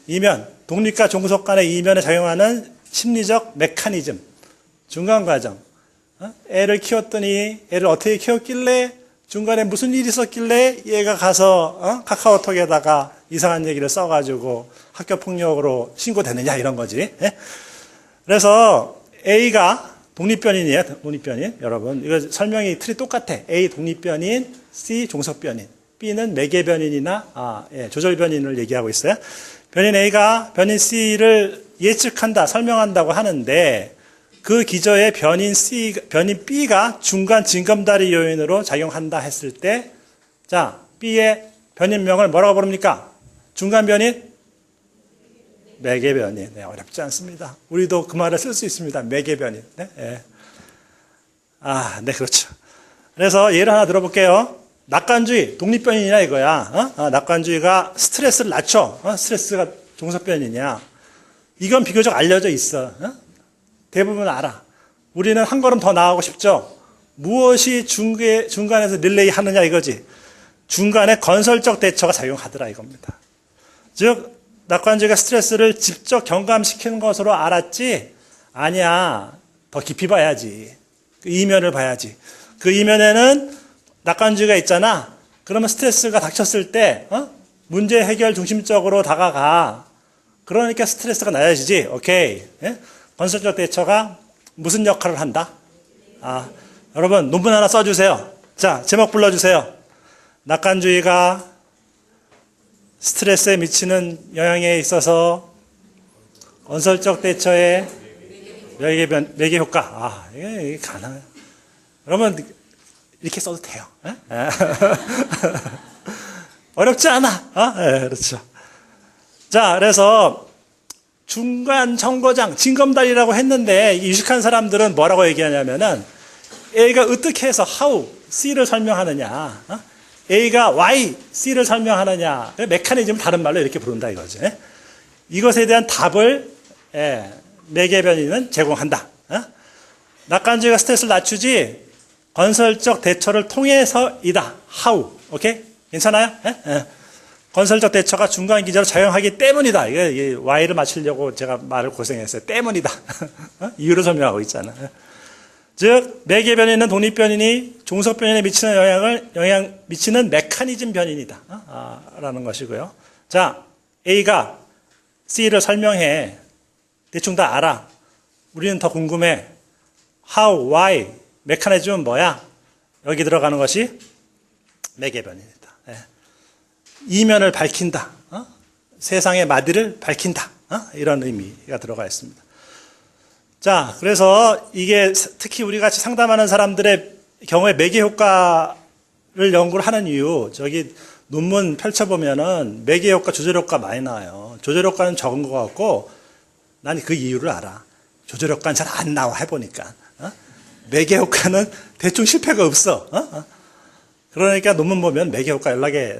이면, 독립과 종속 간의 이면에 작용하는 심리적 메커니즘, 중간 과정. 애를 키웠더니 애를 어떻게 키웠길래 중간에 무슨 일이 있었길래 얘가 가서 카카오톡에다가 이상한 얘기를 써가지고 학교 폭력으로 신고되느냐 이런 거지. 그래서 A가 독립변인이에요. 독립변인. 여러분 이거 설명이 틀이 똑같아. A 독립변인, C 종속변인, B는 매개 변인이나 조절 변인을 얘기하고 있어요. 변인 A가 변인 C를 예측한다, 설명한다고 하는데 그 기저에 변인 B가 중간 징검다리 요인으로 작용한다 했을 때, 자, B의 변인명을 뭐라고 부릅니까? 중간 변인? 매개 변인. 네, 어렵지 않습니다. 우리도 그 말을 쓸 수 있습니다. 매개 변인. 네, 네. 네, 그렇죠. 그래서 예를 하나 들어볼게요. 낙관주의, 독립변인이냐 이거야. 낙관주의가 스트레스를 낮춰. 스트레스가 종속변인이야. 이건 비교적 알려져 있어. 대부분 알아. 우리는 한 걸음 더 나아가고 싶죠. 무엇이 중간에서 릴레이 하느냐 이거지. 중간에 건설적 대처가 작용하더라 이겁니다. 즉 낙관주의가 스트레스를 직접 경감시키는 것으로 알았지, 아니야, 더 깊이 봐야지. 그 이면을 봐야지. 그 이면에는 낙관주의가 있잖아. 그러면 스트레스가 닥쳤을 때 문제 해결 중심적으로 다가가. 그러니까 스트레스가 낮아지지. 오케이. 예? 건설적 대처가 무슨 역할을 한다? 여러분 논문 하나 써주세요. 자, 제목 불러주세요. 낙관주의가 스트레스에 미치는 영향에 있어서 건설적 대처의 매개 효과. 이게 가능해요. 여러분 이렇게 써도 돼요. 어렵지 않아. 그렇죠. 자, 그래서 중간 정거장, 징검다리라고 했는데 유식한 사람들은 뭐라고 얘기하냐면은 A가 어떻게 해서 how, C를 설명하느냐, A가 why, C를 설명하느냐, 메커니즘을 다른 말로 이렇게 부른다 이거지. 이것에 대한 답을 매개 변인은 제공한다. 낙관주의가 스트레스를 낮추지 건설적 대처를 통해서이다. how, 오케이? 괜찮아요? 건설적 대처가 중간 기저로 작용하기 때문이다. 이게 Y를 맞추려고 제가 말을 고생했어요. 때문이다. 이유를 설명하고 있잖아. 즉 매개 변인은 독립 변인이 종속 변인에 미치는 영향 미치는 메커니즘 변인이다. 라는 것이고요. 자, A가 C를 설명해. 대충 다 알아. 우리는 더 궁금해. How, why, 메커니즘은 뭐야? 여기 들어가는 것이 매개 변인이다. 이면을 밝힌다. 세상의 마디를 밝힌다. 이런 의미가 들어가 있습니다. 자, 그래서 이게 특히 우리 같이 상담하는 사람들의 경우에 매개 효과를 연구를 하는 이유, 저기 논문 펼쳐보면은 매개 효과, 조절 효과 많이 나와요. 조절 효과는 적은 것 같고, 난 그 이유를 알아. 조절 효과는 잘 안 나와, 해보니까. 매개 효과는 대충 실패가 없어. 그러니까 논문 보면 매개 효과 연락에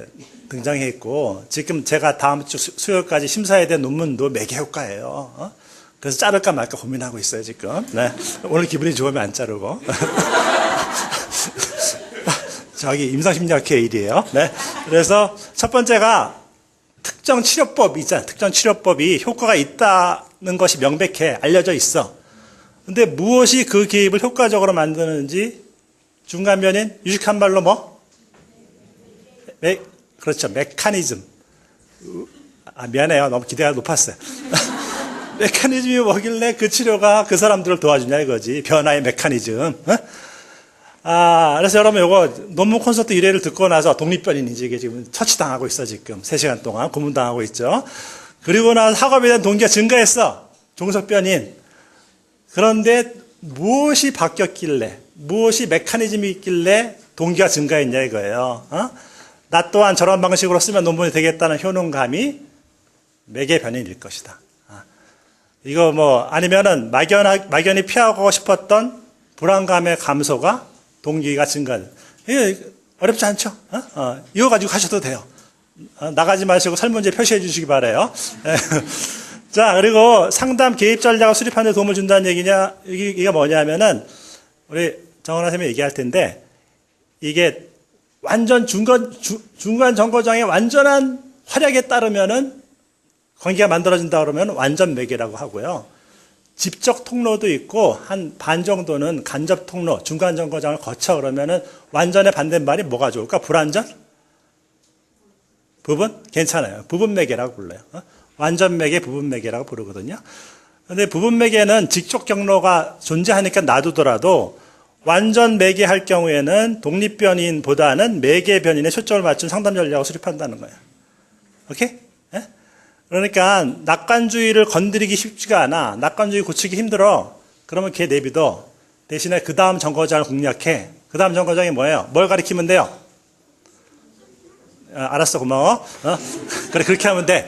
등장해 있고, 지금 제가 다음 주 수요일까지 심사해야 될 논문도 매개 효과예요. 그래서 자를까 말까 고민하고 있어요, 지금. 네. 오늘 기분이 좋으면 안 자르고. 저기 임상심리학회 일이에요. 네. 그래서 첫 번째가 특정 치료법 있잖아요. 특정 치료법이 효과가 있다는 것이 명백해 알려져 있어. 근데 무엇이 그 개입을 효과적으로 만드는지 중간 변인, 유식한 말로 뭐? 그렇죠. 메커니즘. 미안해요. 너무 기대가 높았어요. 메커니즘이 뭐길래 그 치료가 그 사람들을 도와주냐 이거지. 변화의 메커니즘. 그래서 여러분 요거 논문 콘서트 1회를 듣고 나서 독립변인이지 이게 지금 처치당하고 있어 지금. 3시간 동안 고문당하고 있죠. 그리고 나서 학업에 대한 동기가 증가했어. 종속변인. 그런데 무엇이 바뀌었길래, 무엇이 메커니즘이 있길래 동기가 증가했냐 이거예요. 나 또한 저런 방식으로 쓰면 논문이 되겠다는 효능감이 매개 변인일 것이다. 이거 뭐 아니면은 막연히 피하고 싶었던 불안감의 감소가 동기가 증가. 이거 어렵지 않죠? 이거 가지고 하셔도 돼요. 나가지 마시고 설문지에 표시해 주시기 바라요. 자, 그리고 상담 개입 전략을 수립하는 데 도움을 준다는 얘기냐, 이게 뭐냐면은, 우리 정원아 선생님이 얘기할 텐데, 이게 완전 중간 정거장의 완전한 활약에 따르면은, 관계가 만들어진다 그러면 완전 매개라고 하고요. 직접 통로도 있고, 한 반 정도는 간접 통로, 중간 정거장을 거쳐 그러면은, 완전의 반대말이 뭐가 좋을까? 불완전? 부분? 괜찮아요. 부분 매개라고 불러요. 완전 매개, 부분 매개라고 부르거든요. 근데 부분 매개는 직접 경로가 존재하니까 놔두더라도 완전 매개할 경우에는 독립변인보다는 매개변인에 초점을 맞춘 상담 전략을 수립한다는 거예요. 오케이? 예? 그러니까 낙관주의를 건드리기 쉽지가 않아. 낙관주의 고치기 힘들어. 그러면 걔 내비둬. 대신에 그 다음 정거장을 공략해. 그 다음 정거장이 뭐예요? 뭘 가리키면 돼요? 알았어, 고마워. 그래, 그렇게 하면 돼.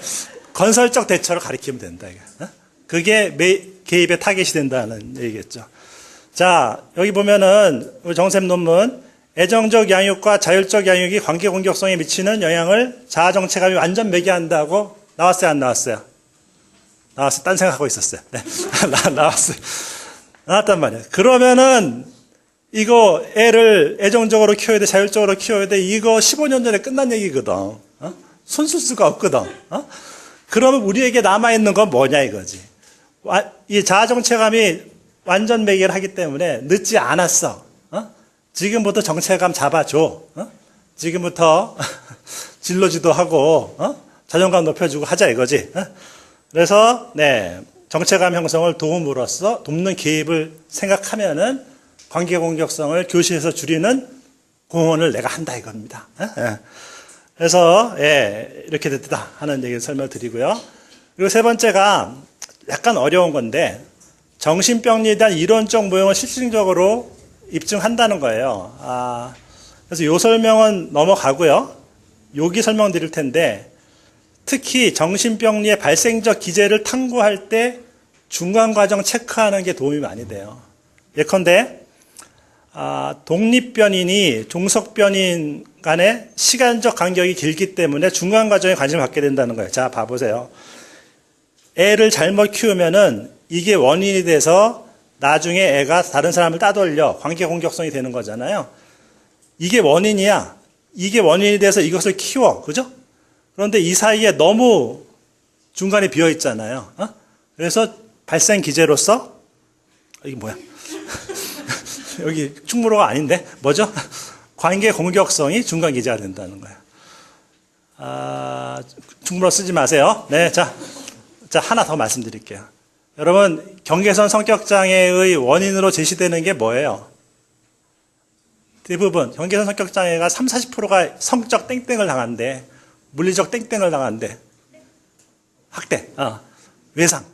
건설적 대처를 가리키면 된다. 이게. 그게 개입의 타겟이 된다는 얘기겠죠. 자, 여기 보면은 우리 정쌤 논문, 애정적 양육과 자율적 양육이 관계 공격성에 미치는 영향을 자아 정체감이 완전 매개한다고 나왔어요, 안 나왔어요? 나왔어요. 딴 생각하고 있었어요. 네. 나왔어요. 나왔단 말이에요. 그러면은 이거 애를 애정적으로 키워야 돼, 자율적으로 키워야 돼. 이거 15년 전에 끝난 얘기거든. 손쓸 수가 없거든. 그러면 우리에게 남아있는 건 뭐냐 이거지. 이 자아 정체감이 완전 매개를 하기 때문에 늦지 않았어. 지금부터 정체감 잡아줘. 지금부터 진로지도 하고 자존감 높여주고 하자 이거지. 그래서 네, 정체감 형성을 도움으로써 돕는 개입을 생각하면은 관계 공격성을 교실에서 줄이는 공헌을 내가 한다 이겁니다. 그래서 예, 이렇게 됐다 하는 얘기를 설명드리고요. 그리고 세 번째가 약간 어려운 건데 정신병리에 대한 이론적 모형을 실증적으로 입증한다는 거예요. 그래서 요 설명은 넘어가고요. 여기 설명드릴 텐데 특히 정신병리의 발생적 기제를 탐구할 때 중간과정 체크하는 게 도움이 많이 돼요. 예컨대 독립변인이 종속변인 간의 시간적 간격이 길기 때문에 중간과정에 관심을 갖게 된다는 거예요. 자, 봐보세요. 애를 잘못 키우면은 이게 원인이 돼서 나중에 애가 다른 사람을 따돌려 관계 공격성이 되는 거잖아요. 이게 원인이야. 이게 원인이 돼서 이것을 키워. 그죠? 그런데 이 사이에 너무 중간에 비어 있잖아요. 그래서 발생 기제로서 이게 뭐야? 여기 충무로가 아닌데 뭐죠? 관계 공격성이 중간 기제가 된다는 거예요. 충무로 쓰지 마세요. 네, 자 하나 더 말씀드릴게요. 여러분 경계선 성격장애의 원인으로 제시되는 게 뭐예요? 대부분 경계선 성격장애가 30-40%가 성적 땡땡을 당한대. 물리적 땡땡을 당한대. 학대, 외상.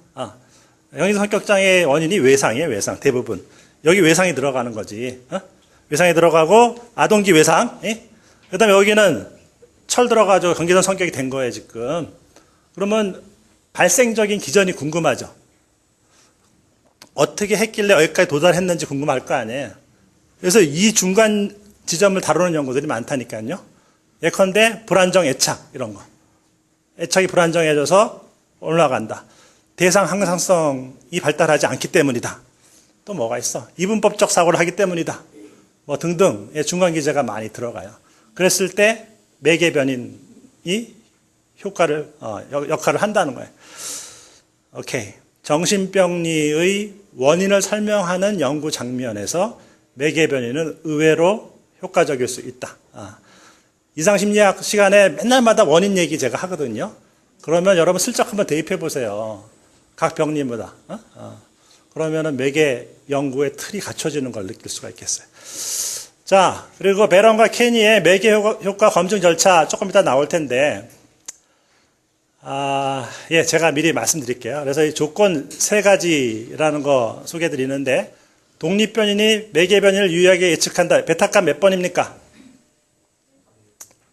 경계선 성격장애의 원인이 외상이에요, 외상. 대부분. 여기 외상이 들어가는 거지. 외상이 들어가고 아동기 외상. 그 다음에 여기는 철 들어가지고 경계선 성격이 된 거예요, 지금. 그러면 발생적인 기전이 궁금하죠. 어떻게 했길래 여기까지 도달했는지 궁금할 거 아니에요. 그래서 이 중간 지점을 다루는 연구들이 많다니까요. 예컨대 불안정 애착 이런 거. 애착이 불안정해져서 올라간다. 대상 항상성이 발달하지 않기 때문이다. 또 뭐가 있어? 이분법적 사고를 하기 때문이다. 뭐 등등의 중간 기제가 많이 들어가요. 그랬을 때 매개변인이 역할을 한다는 거예요. 오케이. 정신병리의 원인을 설명하는 연구 장면에서 매개변인은 의외로 효과적일 수 있다. 이상심리학 시간에 맨날마다 원인 얘기 제가 하거든요. 그러면 여러분 슬쩍 한번 대입해 보세요. 각 병리마다. 그러면은 매개 연구의 틀이 갖춰지는 걸 느낄 수가 있겠어요. 자, 그리고 베런과 케니의 매개 효과 검증 절차 조금 이따 나올 텐데, 예, 제가 미리 말씀드릴게요. 그래서 이 조건 3가지라는 거 소개해 드리는데, 독립변인이 매개변인을 유의하게 예측한다. 베타값 몇 번입니까?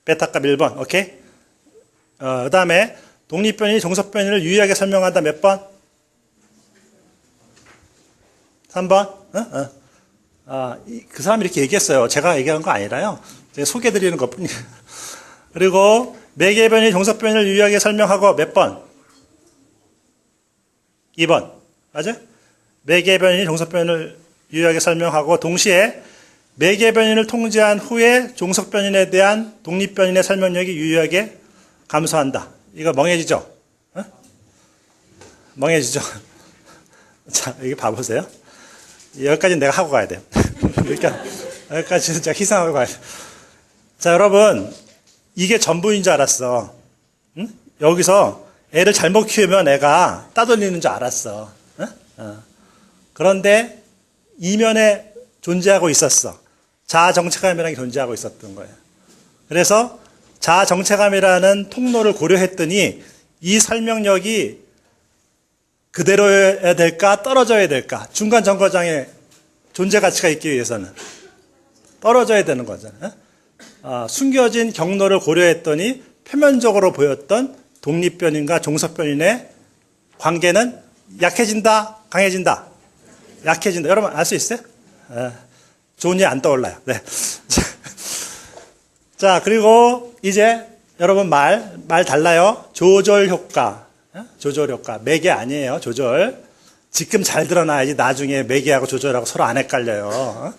베타값 1번, 오케이? 그 다음에 독립변인이 종속변인을 유의하게 설명한다. 몇 번? 3번? 그 사람이 이렇게 얘기했어요. 제가 얘기한 거 아니라요. 제가 소개해 드리는 것 뿐이에요. 그리고 매개변인이 종속변인을 유의하게 설명하고 몇 번? 2번. 맞아요? 매개변인이 종속변인을 유의하게 설명하고 동시에 매개변인을 통제한 후에 종속변인에 대한 독립변인의 설명력이 유의하게 감소한다. 이거 멍해지죠? 멍해지죠? 자, 여기 봐보세요. 여기까지는 내가 하고 가야 돼요. 여기까지는 제가 희생하고 가야 돼요. 자, 여러분, 이게 전부인 줄 알았어. 응? 여기서 애를 잘못 키우면 애가 따돌리는 줄 알았어. 그런데 이면에 존재하고 있었어. 자아 정체감이라는 게 존재하고 있었던 거예요. 그래서 자아 정체감이라는 통로를 고려했더니 이 설명력이 그대로여야 될까 떨어져야 될까 중간 정거장에 존재 가치가 있기 위해서는 떨어져야 되는 거잖아요. 숨겨진 경로를 고려했더니 표면적으로 보였던 독립변인과 종속변인의 관계는 약해진다, 강해진다, 약해진다. 여러분 알 수 있어요? 좋은 일 안 떠올라요. 네. 자, 그리고 이제 여러분 말 달라요. 조절 효과. 조절 효과. 매개 아니에요. 조절. 지금 잘 드러나야지 나중에 매개하고 조절하고 서로 안 헷갈려요.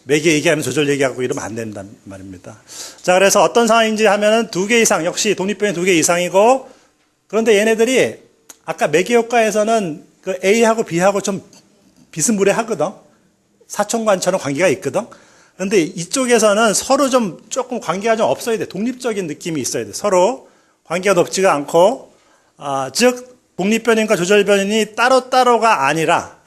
매개 얘기하면 조절 얘기하고 이러면 안 된단 말입니다. 자, 그래서 어떤 상황인지 하면은 2개 이상, 역시 독립변이 2개 이상이고, 그런데 얘네들이 아까 매개 효과에서는 그 A하고 B하고 좀 비스무리하거든. 사촌관처럼 관계가 있거든. 그런데 이쪽에서는 서로 좀 조금 관계가 좀 없어야 돼. 독립적인 느낌이 있어야 돼. 서로 관계가 높지가 않고, 즉 독립변인과 조절변인이 따로따로가 아니라,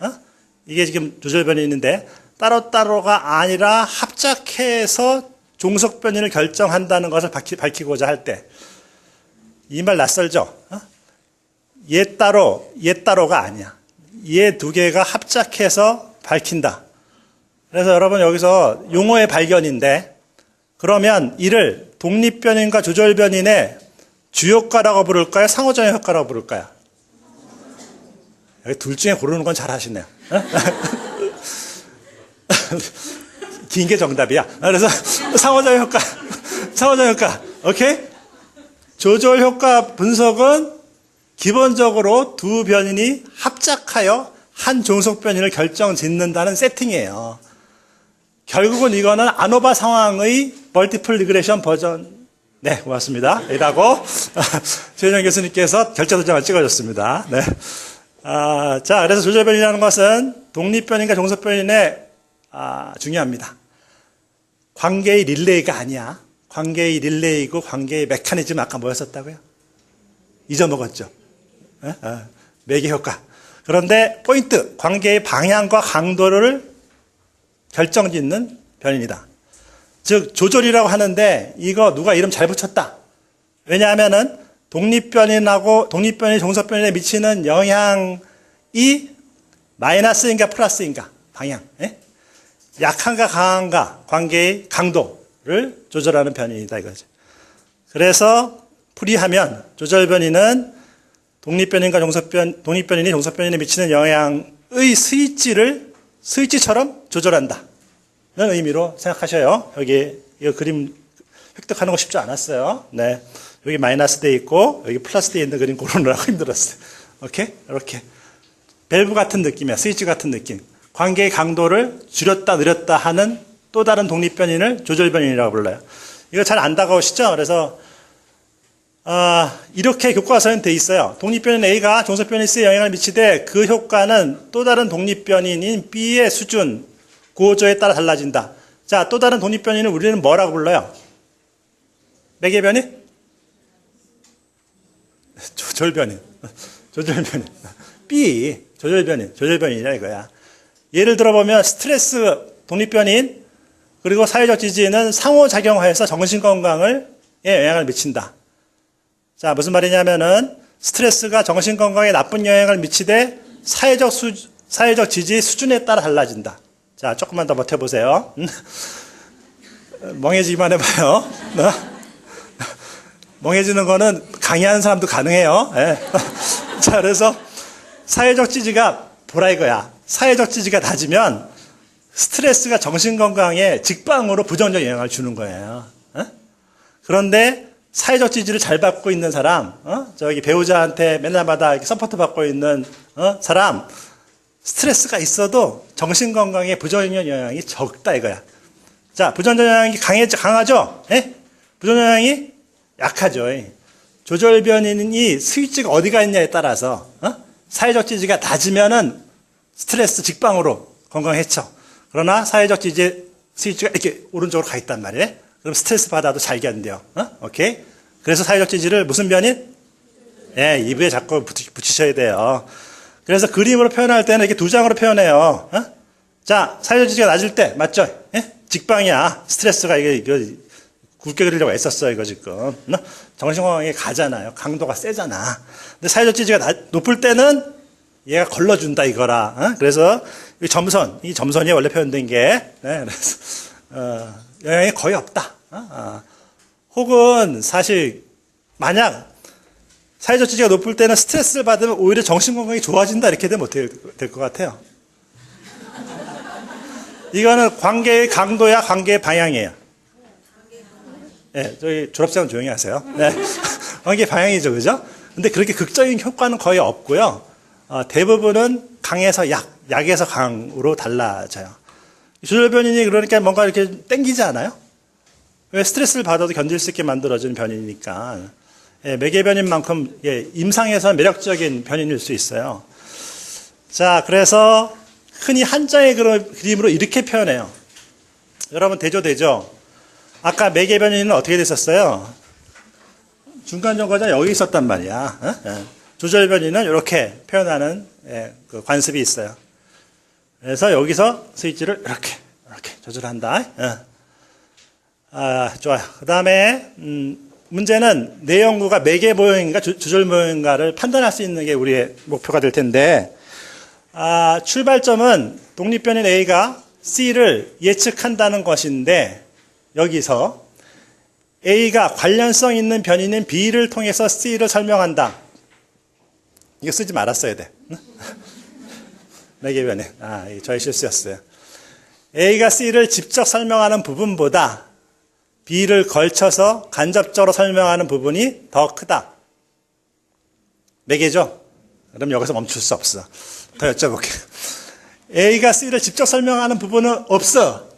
이게 지금 조절변인인데 따로따로가 아니라 합작해서 종속변인을 결정한다는 것을 밝히고자 할 때, 이 말 낯설죠? 얘 따로가 아니야. 얘 2개가 합작해서 밝힌다. 그래서 여러분 여기서 용어의 발견인데, 그러면 이를 독립변인과 조절변인의 주효과라고 부를까요? 상호작용 효과라고 부를까요? 여기 둘 중에 고르는 건 잘 하시네요. 긴 게 정답이야. 그래서 상호작용 효과. 오케이? 조절 효과 분석은 기본적으로 2 변인이 합작하여 한 종속 변인을 결정짓는다는 세팅이에요. 결국은 이거는 아노바 상황의 멀티플 리그레션 버전. 네, 고맙습니다. 이라고 최정 교수님께서 결제도장을 찍어줬습니다. 네. 자, 그래서 조절변이라는 것은 독립변인과 종속변인에 중요합니다. 관계의 릴레이가 아니야. 관계의 릴레이고 관계의 메커니즘 아까 뭐였었다고요? 잊어먹었죠. 매개 효과. 그런데 포인트, 관계의 방향과 강도를 결정짓는 변인이다. 즉 조절이라고 하는데 이거 누가 이름 잘 붙였다. 왜냐하면은 독립변인, 종속변인에 미치는 영향이 마이너스인가 플러스인가 방향. 약한가 강한가 관계의 강도를 조절하는 변인이다 이거죠. 그래서 풀이하면 조절변인은 독립변인이 종속변인에 미치는 영향의 스위치처럼 조절한다는 의미로 생각하셔요. 여기 이 그림 획득하는 거 쉽지 않았어요. 네, 여기 마이너스 돼 있고 여기 플러스 돼 있는 그림 고르느라고 힘들었어요. 오케이, 이렇게 밸브 같은 느낌이야. 스위치 같은 느낌. 관계의 강도를 줄였다 늘렸다 하는 또 다른 독립변인을 조절변인이라고 불러요. 이거 잘 안 다가오시죠? 그래서 이렇게 교과서에는 돼 있어요. 독립변인 A가 종속변인 C에 영향을 미치되 그 효과는 또 다른 독립변인인 B의 수준, 구호조에 따라 달라진다. 자, 또 다른 독립변인을 우리는 뭐라고 불러요? 매개변인? 조절변인. B, 조절변인이라 이거야. 예를 들어보면 스트레스, 독립변인, 그리고 사회적 지지는 상호작용하여서 정신건강에 영향을 미친다. 자, 무슨 말이냐면은 스트레스가 정신건강에 나쁜 영향을 미치되 사회적 지지 수준에 따라 달라진다. 자, 조금만 더 버텨보세요. 멍해지기만 해봐요. 멍해지는 거는 강의하는 사람도 가능해요. 네. 자, 그래서 사회적 지지가 보라 이거야. 사회적 지지가 낮으면 스트레스가 정신건강에 직방으로 부정적 영향을 주는 거예요. 그런데 사회적 지지를 잘 받고 있는 사람, 저기 배우자한테 맨날마다 이렇게 서포트 받고 있는 사람, 스트레스가 있어도 정신건강에 부정적 영향이 적다 이거야. 자, 부정적 영향이 강하죠? 예? 부정적 영향이 약하죠. 조절변인이 스위치가 어디가 있냐에 따라서 사회적 지지가 낮으면은 스트레스 직방으로 건강 해쳐. 그러나 사회적 지지 스위치가 이렇게 오른쪽으로 가 있단 말이에요. 그럼 스트레스 받아도 잘 견뎌요. 오케이? 그래서 사회적 지지를 무슨 변인? 예, 입에 자꾸 붙이셔야 돼요. 그래서 그림으로 표현할 때는 이렇게 2장으로 표현해요. 자, 사회적 지지가 낮을 때, 맞죠? 예? 직방이야. 스트레스가 이거 굵게 그리려고 애썼어, 이거 지금. 정신건강에 가잖아요. 강도가 세잖아. 근데 사회적 지지가 높을 때는 얘가 걸러준다, 이거라. 그래서 이 점선이 원래 표현된 게, 네, 그래서, 영향이 거의 없다. 혹은 사실, 만약 사회적 지지가 높을 때는 스트레스를 받으면 오히려 정신건강이 좋아진다, 이렇게 되면 어떻게 될 것 같아요? 이거는 관계의 강도야, 관계의 방향이에요. 네, 저희 졸업생은 조용히 하세요. 네. 관계 방향이죠, 그죠? 근데 그렇게 극적인 효과는 거의 없고요. 대부분은 강에서 약에서 강으로 달라져요. 조절 변인이 그러니까 뭔가 이렇게 땡기지 않아요? 왜 스트레스를 받아도 견딜 수 있게 만들어주는 변이니까. 예, 매개 변인만큼 예, 임상에서는 매력적인 변인일 수 있어요. 자, 그래서 흔히 한 장의 그림으로 이렇게 표현해요. 여러분 되죠? 아까 매개 변인은 어떻게 됐었어요? 중간 정거장 여기 있었단 말이야. 조절 변인은 이렇게 표현하는 그 관습이 있어요. 그래서 여기서 스위치를 이렇게 조절한다. 좋아요. 그 다음에 문제는 내 연구가 매개 모형인가 조절 모형인가를 판단할 수 있는 게 우리의 목표가 될 텐데, 출발점은 독립변인 A가 C를 예측한다는 것인데, 여기서 A가 관련성 있는 변인인 B를 통해서 C를 설명한다. 이거 쓰지 말았어야 돼. 매개 변인. 이게 저의 실수였어요. A가 C를 직접 설명하는 부분보다 B를 걸쳐서 간접적으로 설명하는 부분이 더 크다. 매개죠? 그럼 여기서 멈출 수 없어. 더 여쭤볼게요. A가 C를 직접 설명하는 부분은 없어.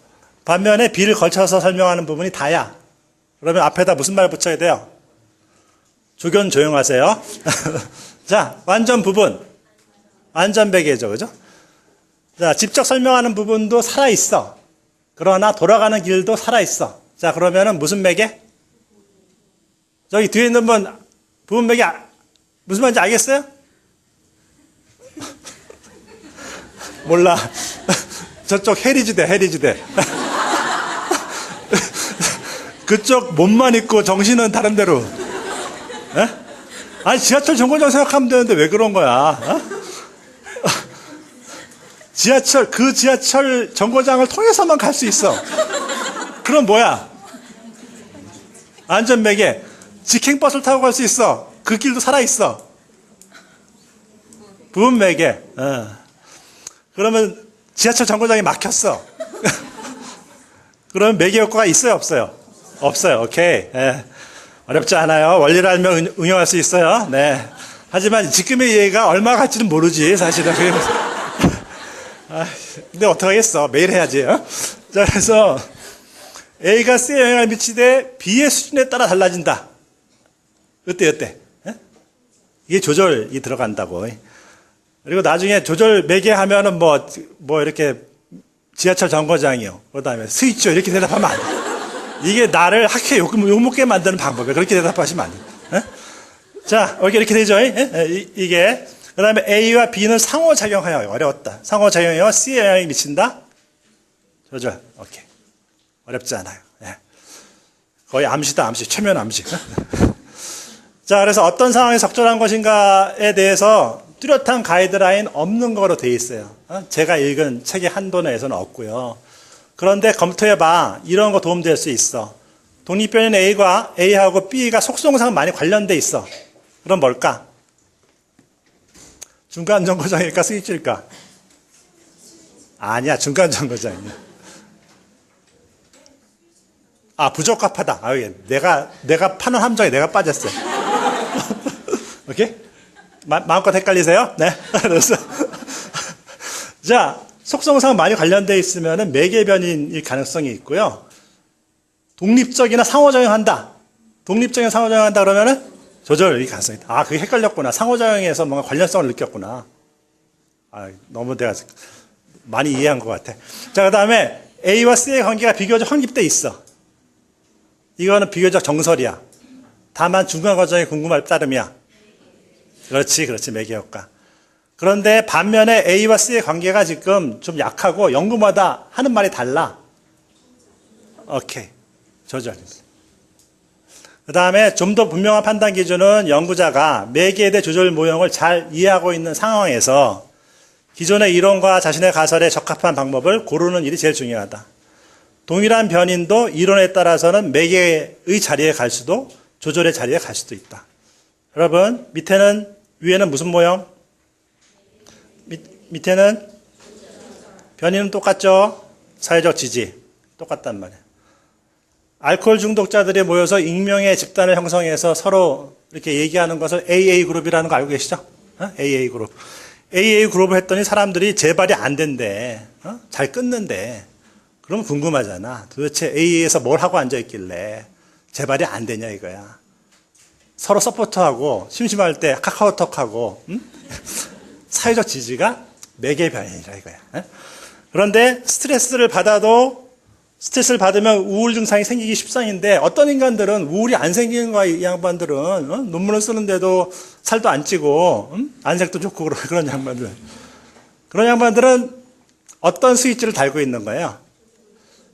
반면에 B를 걸쳐서 설명하는 부분이 다야. 그러면 앞에다 무슨 말 붙여야 돼요? 조견 조용하세요. 자, 완전 부분. 완전 매개죠, 그죠? 자, 직접 설명하는 부분도 살아있어. 그러나 돌아가는 길도 살아있어. 자, 그러면은 무슨 매개? 저기 뒤에 있는 분, 부분 매개, 무슨 말인지 알겠어요? 몰라. 저쪽 해리지대. 그쪽 몸만 있고 정신은 다른 데로. 에? 아니, 지하철 정거장 생각하면 되는데 왜 그런 거야? 그 지하철 정거장을 통해서만 갈 수 있어. 그럼 뭐야? 안전매개. 직행버스를 타고 갈 수 있어. 그 길도 살아있어. 부분매개. 그러면 지하철 정거장이 막혔어. 그러면 매개 효과가 있어요, 없어요? 없어요. 오케이. 네. 어렵지 않아요. 원리를 알면 응용할 수 있어요. 네. 하지만 지금의 이해가 얼마 갈지는 모르지, 사실은. 근데 어떡하겠어. 매일 해야지. 자, 그래서 A가 C에 영향을 미치되 B의 수준에 따라 달라진다. 어때? 이게 조절이 들어간다고. 그리고 나중에 조절 매개하면은 뭐 이렇게 지하철 정거장이요. 그 다음에 스위치요. 이렇게 대답하면 안 돼. 이게 나를 학회에 욕먹게 만드는 방법이에요. 그렇게 대답하시면 안 돼. 자, 이렇게 되죠. 이게. 그 다음에 A와 B는 상호작용하여. 어려웠다. 상호작용하여 C에 영향이 미친다. 조절. 오케이. 어렵지 않아요. 거의 암시다, 암시. 최면 암시. 자, 그래서 어떤 상황이 적절한 것인가에 대해서 뚜렷한 가이드라인 없는 거로 돼 있어요. 제가 읽은 책의 한도 내에서는 없고요. 그런데 검토해봐. 이런 거 도움될 수 있어. 독립변인 A하고 B가 속성상 많이 관련돼 있어. 그럼 뭘까? 중간정거장일까, 스위치일까? 아니야, 중간정거장이야. 부적합하다. 내가 파는 함정에 내가 빠졌어요. 오케이? 마음껏 헷갈리세요? 네. 그래서. 자, 속성상 많이 관련되어 있으면 매개변인일 가능성이 있고요. 독립적이나 상호작용한다. 독립적인 상호작용한다 그러면은 조절일 가능성이 있다. 그게 헷갈렸구나. 상호작용에서 뭔가 관련성을 느꼈구나. 너무 내가 많이 이해한 것 같아. 자, 그 다음에 A와 C의 관계가 비교적 확립돼 있어. 이거는 비교적 정설이야. 다만 중간 과정이 궁금할 따름이야. 그렇지, 매개효과. 그런데 반면에 A와 C의 관계가 지금 좀 약하고 연구마다 하는 말이 달라. 오케이. 조절. 그 다음에 좀 더 분명한 판단 기준은 연구자가 매개에 대해 조절 모형을 잘 이해하고 있는 상황에서 기존의 이론과 자신의 가설에 적합한 방법을 고르는 일이 제일 중요하다. 동일한 변인도 이론에 따라서는 매개의 자리에 갈 수도 조절의 자리에 갈 수도 있다. 여러분, 위에는 무슨 모형? 밑에는 변이는 똑같죠? 사회적 지지. 똑같단 말이에요. 알코올 중독자들이 모여서 익명의 집단을 형성해서 서로 이렇게 얘기하는 것을 AA 그룹이라는 거 알고 계시죠? AA 그룹. AA 그룹을 했더니 사람들이 재발이 안 된대. 잘 끊는데. 그러면 궁금하잖아. 도대체 AA에서 뭘 하고 앉아있길래 재발이 안 되냐 이거야. 서로 서포트하고 심심할 때 카카오톡하고 사회적 지지가 매개 변이라 이거야. 그런데 스트레스를 받으면 우울 증상이 생기기 십상인데 어떤 인간들은 우울이 안 생기는 거야. 이 양반들은 논문을 쓰는데도 살도 안 찌고 안색도 좋고 그런 양반들. 그런 양반들은 어떤 스위치를 달고 있는 거예요?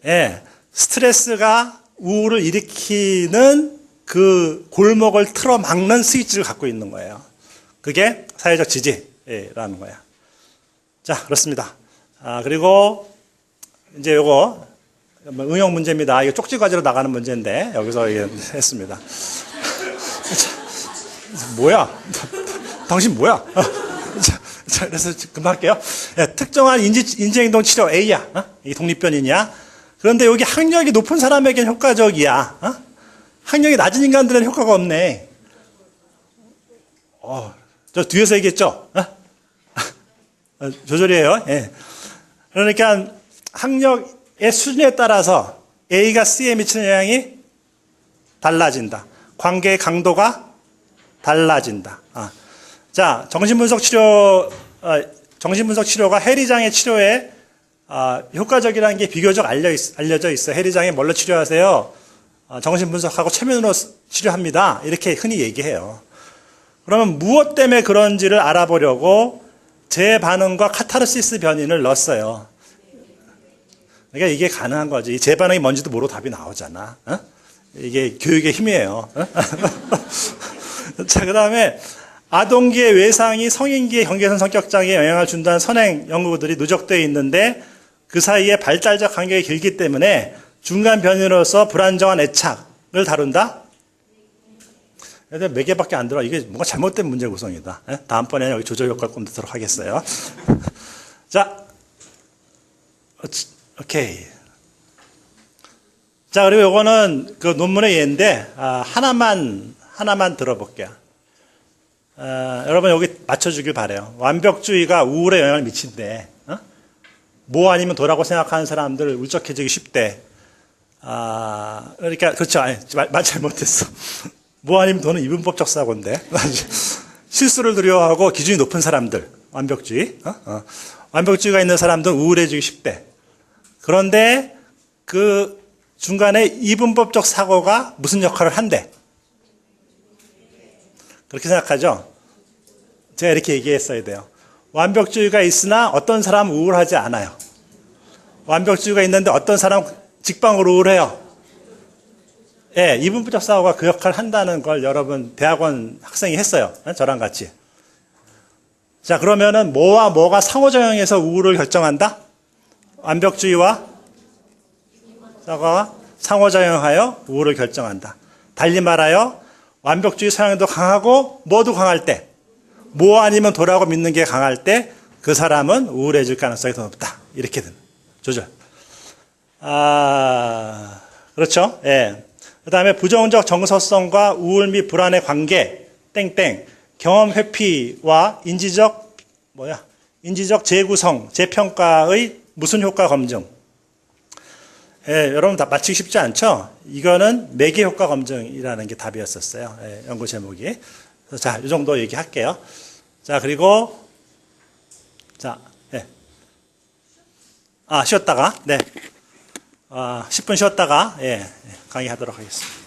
예, 스트레스가 우울을 일으키는 그 골목을 틀어막는 스위치를 갖고 있는 거예요. 그게 사회적 지지라는 거야. 자, 그렇습니다. 그리고 이제 요거 응용 문제입니다. 이거 쪽지 과제로 나가는 문제인데 여기서 했습니다. 뭐야? 당신 뭐야? 자, 그래서 금방 할게요. 예, 특정한 인지행동 치료 A야. 이 독립변이냐? 그런데 여기 학력이 높은 사람에겐 효과적이야. 학력이 낮은 인간들은 효과가 없네. 저 뒤에서 얘기했죠? 조절이에요. 예. 그러니까 학력의 수준에 따라서 A가 C에 미치는 영향이 달라진다. 관계의 강도가 달라진다. 자, 정신분석 치료가 해리장애 치료에 효과적이라는 게 비교적 알려져 있어요. 해리장애 뭘로 치료하세요? 정신분석하고 최면으로 치료합니다. 이렇게 흔히 얘기해요. 그러면 무엇 때문에 그런지를 알아보려고 재반응과 카타르시스 변인을 넣었어요. 그러니까 이게 가능한 거지. 재반응이 뭔지도 모르고 답이 나오잖아. 이게 교육의 힘이에요. 자, 그 다음에 아동기의 외상이 성인기의 경계선 성격장애에 영향을 준다는 선행 연구들이 누적되어 있는데 그 사이에 발달적 간격이 길기 때문에 중간 변이로서 불안정한 애착을 다룬다? 몇 개밖에 안 들어. 이게 뭔가 잘못된 문제 구성이다. 다음번에는 여기 조절 효과를 좀 넣도록 하겠어요. 자, 오케이. 자, 그리고 요거는 그 논문의 예인데, 하나만 들어볼게요. 여러분 여기 맞춰주길 바래요. 완벽주의가 우울에 영향을 미친대. 뭐 아니면 도라고 생각하는 사람들 울적해지기 쉽대. 그러니까, 그렇죠. 아니, 말 잘못했어. 뭐 아니면 도는 이분법적 사고인데. 실수를 두려워하고 기준이 높은 사람들, 완벽주의. 완벽주의가 있는 사람들은 우울해지기 쉽대. 그런데 그 중간에 이분법적 사고가 무슨 역할을 한대? 그렇게 생각하죠? 제가 이렇게 얘기했어야 돼요. 완벽주의가 있으나 어떤 사람은 우울하지 않아요. 완벽주의가 있는데 어떤 사람은 직방으로 우울해요. 예, 이분법적 사고가 그 역할을 한다는 걸 여러분 대학원 학생이 했어요. 저랑 같이. 자, 그러면은 뭐와 뭐가 상호작용해서 우울을 결정한다? 완벽주의와 사고가 상호작용하여 우울을 결정한다. 달리 말하여 완벽주의 성향도 강하고 뭐도 강할 때, 뭐 아니면 도라고 믿는 게 강할 때 그 사람은 우울해질 가능성이 더 높다. 이렇게 된 조절. 그렇죠. 예. 그 다음에 부정적 정서성과 우울 및 불안의 관계, 땡땡, 경험 회피와 인지적 재구성, 재평가의 무슨 효과 검증. 예, 여러분 다 맞히기 쉽지 않죠? 이거는 매개 효과 검증이라는 게 답이었었어요. 예, 연구 제목이. 자, 이 정도 얘기할게요. 자, 그리고, 자, 예. 쉬었다가, 네. 10분 쉬었다가, 예, 강의하도록 하겠습니다.